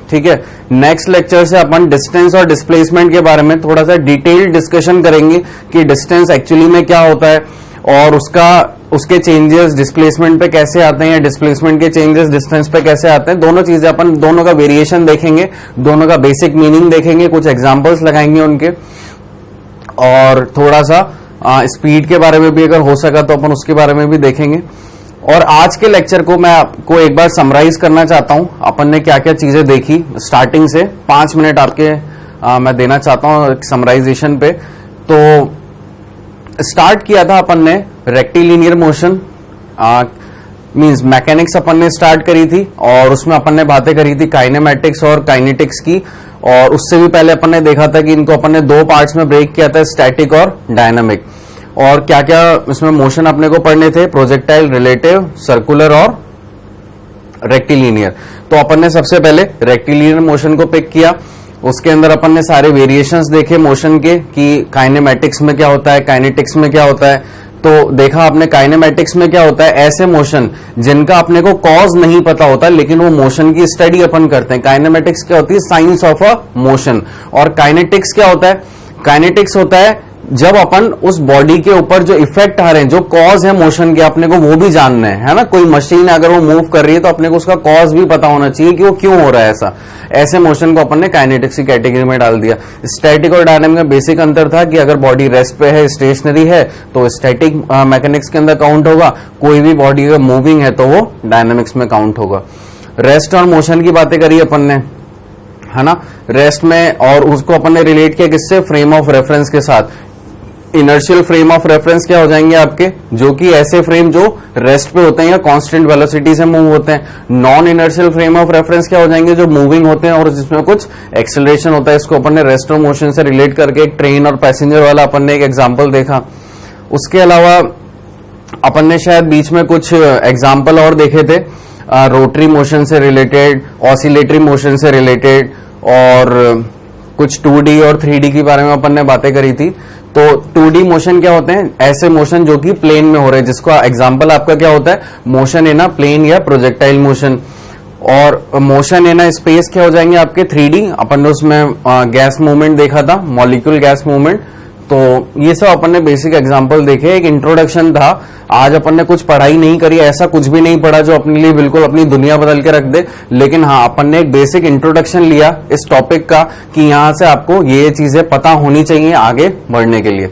ठीक है। नेक्स्ट लेक्चर से अपन डिस्टेंस और डिस्प्लेसमेंट के बारे में थोड़ा सा डिटेल्ड डिस्कशन करेंगे कि डिस्टेंस एक्चुअली में क्या होता है और उसके चेंजेस डिस्प्लेसमेंट पे कैसे आते हैं या डिस्प्लेसमेंट के चेंजेस डिस्टेंस पे कैसे आते हैं। दोनों चीजें अपन दोनों का वेरिएशन देखेंगे, दोनों का बेसिक मीनिंग देखेंगे, कुछ एग्जांपल्स लगाएंगे उनके, और थोड़ा सा स्पीड के बारे में भी अगर हो सका तो अपन उसके बारे में भी देखेंगे। और आज के लेक्चर को मैं आपको एक बार समराइज करना चाहता हूं, अपन ने क्या क्या चीजें देखी स्टार्टिंग से। 5 मिनट आपके मैं देना चाहता हूं समराइजेशन पे। तो स्टार्ट किया था अपन ने रेक्टिलिनियर मोशन, मींस मैकेनिक्स अपन ने स्टार्ट करी थी और उसमें अपन ने बातें करी थी काइनेमेटिक्स और काइनेटिक्स की। और उससे भी पहले अपन ने देखा था कि इनको अपन ने 2 पार्ट्स में ब्रेक किया था, स्टैटिक और डायनामिक। और क्या क्या इसमें मोशन अपने को पढ़ने थे, प्रोजेक्टाइल, रिलेटिव, सर्कुलर और रेक्टिलिनियर। तो अपन ने सबसे पहले रेक्टिलिनियर मोशन को पिक किया। उसके अंदर अपन ने सारे वेरिएशंस देखे मोशन के कि काइनेमेटिक्स में क्या होता है, काइनेटिक्स में क्या होता है। तो देखा आपने काइनेमेटिक्स में क्या होता है, ऐसे मोशन जिनका अपने को कॉज नहीं पता होता लेकिन वो मोशन की स्टडी अपन करते हैं। काइनेमेटिक्स क्या होती है, साइंस ऑफ अ मोशन। और काइनेटिक्स क्या होता है, काइनेटिक्स होता है जब अपन उस बॉडी के ऊपर जो इफेक्ट आ रहे हैं, जो कॉज है मोशन के, अपने को वो भी जानना है ना। कोई मशीन अगर वो मूव कर रही है तो अपने को उसका कॉज भी पता होना चाहिए कि वो क्यों हो रहा है ऐसा। ऐसे मोशन को अपन ने काइनेटिक्स की कैटेगरी में डाल दिया। स्टैटिक और डायनामिक में बेसिक अंतर था कि अगर बॉडी रेस्ट पे है, स्टेशनरी है, तो स्टैटिक मैकेनिक्स के अंदर काउंट होगा। कोई भी बॉडी अगर मूविंग है तो वो डायनामिक्स में काउंट होगा। रेस्ट और मोशन की बातें करी अपन ने, है ना, रेस्ट में, और उसको अपन ने रिलेट किया किससे, फ्रेम ऑफ रेफरेंस के साथ। इनर्शियल फ्रेम ऑफ रेफरेंस क्या हो जाएंगे आपके, जो कि ऐसे फ्रेम जो रेस्ट पे होते हैं या कांस्टेंट वेलोसिटी से मूव होते हैं। Non inertial frame of reference क्या हो जाएंगे, जो मूविंग होते हैं और जिसमें कुछ एक्सेलरेशन होता है। इसको अपन ने रेस्ट और मोशन से रिलेट करके एक ट्रेन और पैसेंजर वाला अपन ने एक एग्जाम्पल देखा। उसके अलावा अपन ने शायद बीच में कुछ एग्जाम्पल और देखे थे, रोटरी मोशन से रिलेटेड, ऑसिलेटरी मोशन से रिलेटेड, और कुछ 2D और 3D के बारे में अपन ने बातें करी थी। तो 2D मोशन क्या होते हैं, ऐसे मोशन जो कि प्लेन में हो रहे हैं, जिसको एग्जांपल आपका क्या होता है, मोशन इन अ प्लेन या प्रोजेक्टाइल मोशन। और मोशन इन अ स्पेस क्या हो जाएंगे आपके 3D। अपन ने उसमें गैस मूवमेंट देखा था, मॉलिक्यूल गैस मूवमेंट। तो ये सब अपन ने बेसिक एग्जांपल देखे, एक इंट्रोडक्शन था। आज अपन ने कुछ पढ़ाई नहीं करी, ऐसा कुछ भी नहीं पढ़ा जो अपने लिए बिल्कुल अपनी दुनिया बदल के रख दे, लेकिन हाँ अपन ने एक बेसिक इंट्रोडक्शन लिया इस टॉपिक का कि यहाँ से आपको ये चीजें पता होनी चाहिए आगे बढ़ने के लिए।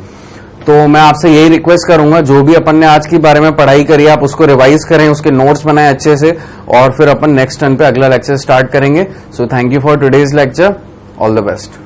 तो मैं आपसे यही रिक्वेस्ट करूंगा, जो भी अपन ने आज के बारे में पढ़ाई करी आप उसको रिवाइज करें, उसके नोट्स बनाएं अच्छे से, और फिर अपन नेक्स्ट टर्न पे अगला लेक्चर स्टार्ट करेंगे। So thank you for today's lecture, all the best.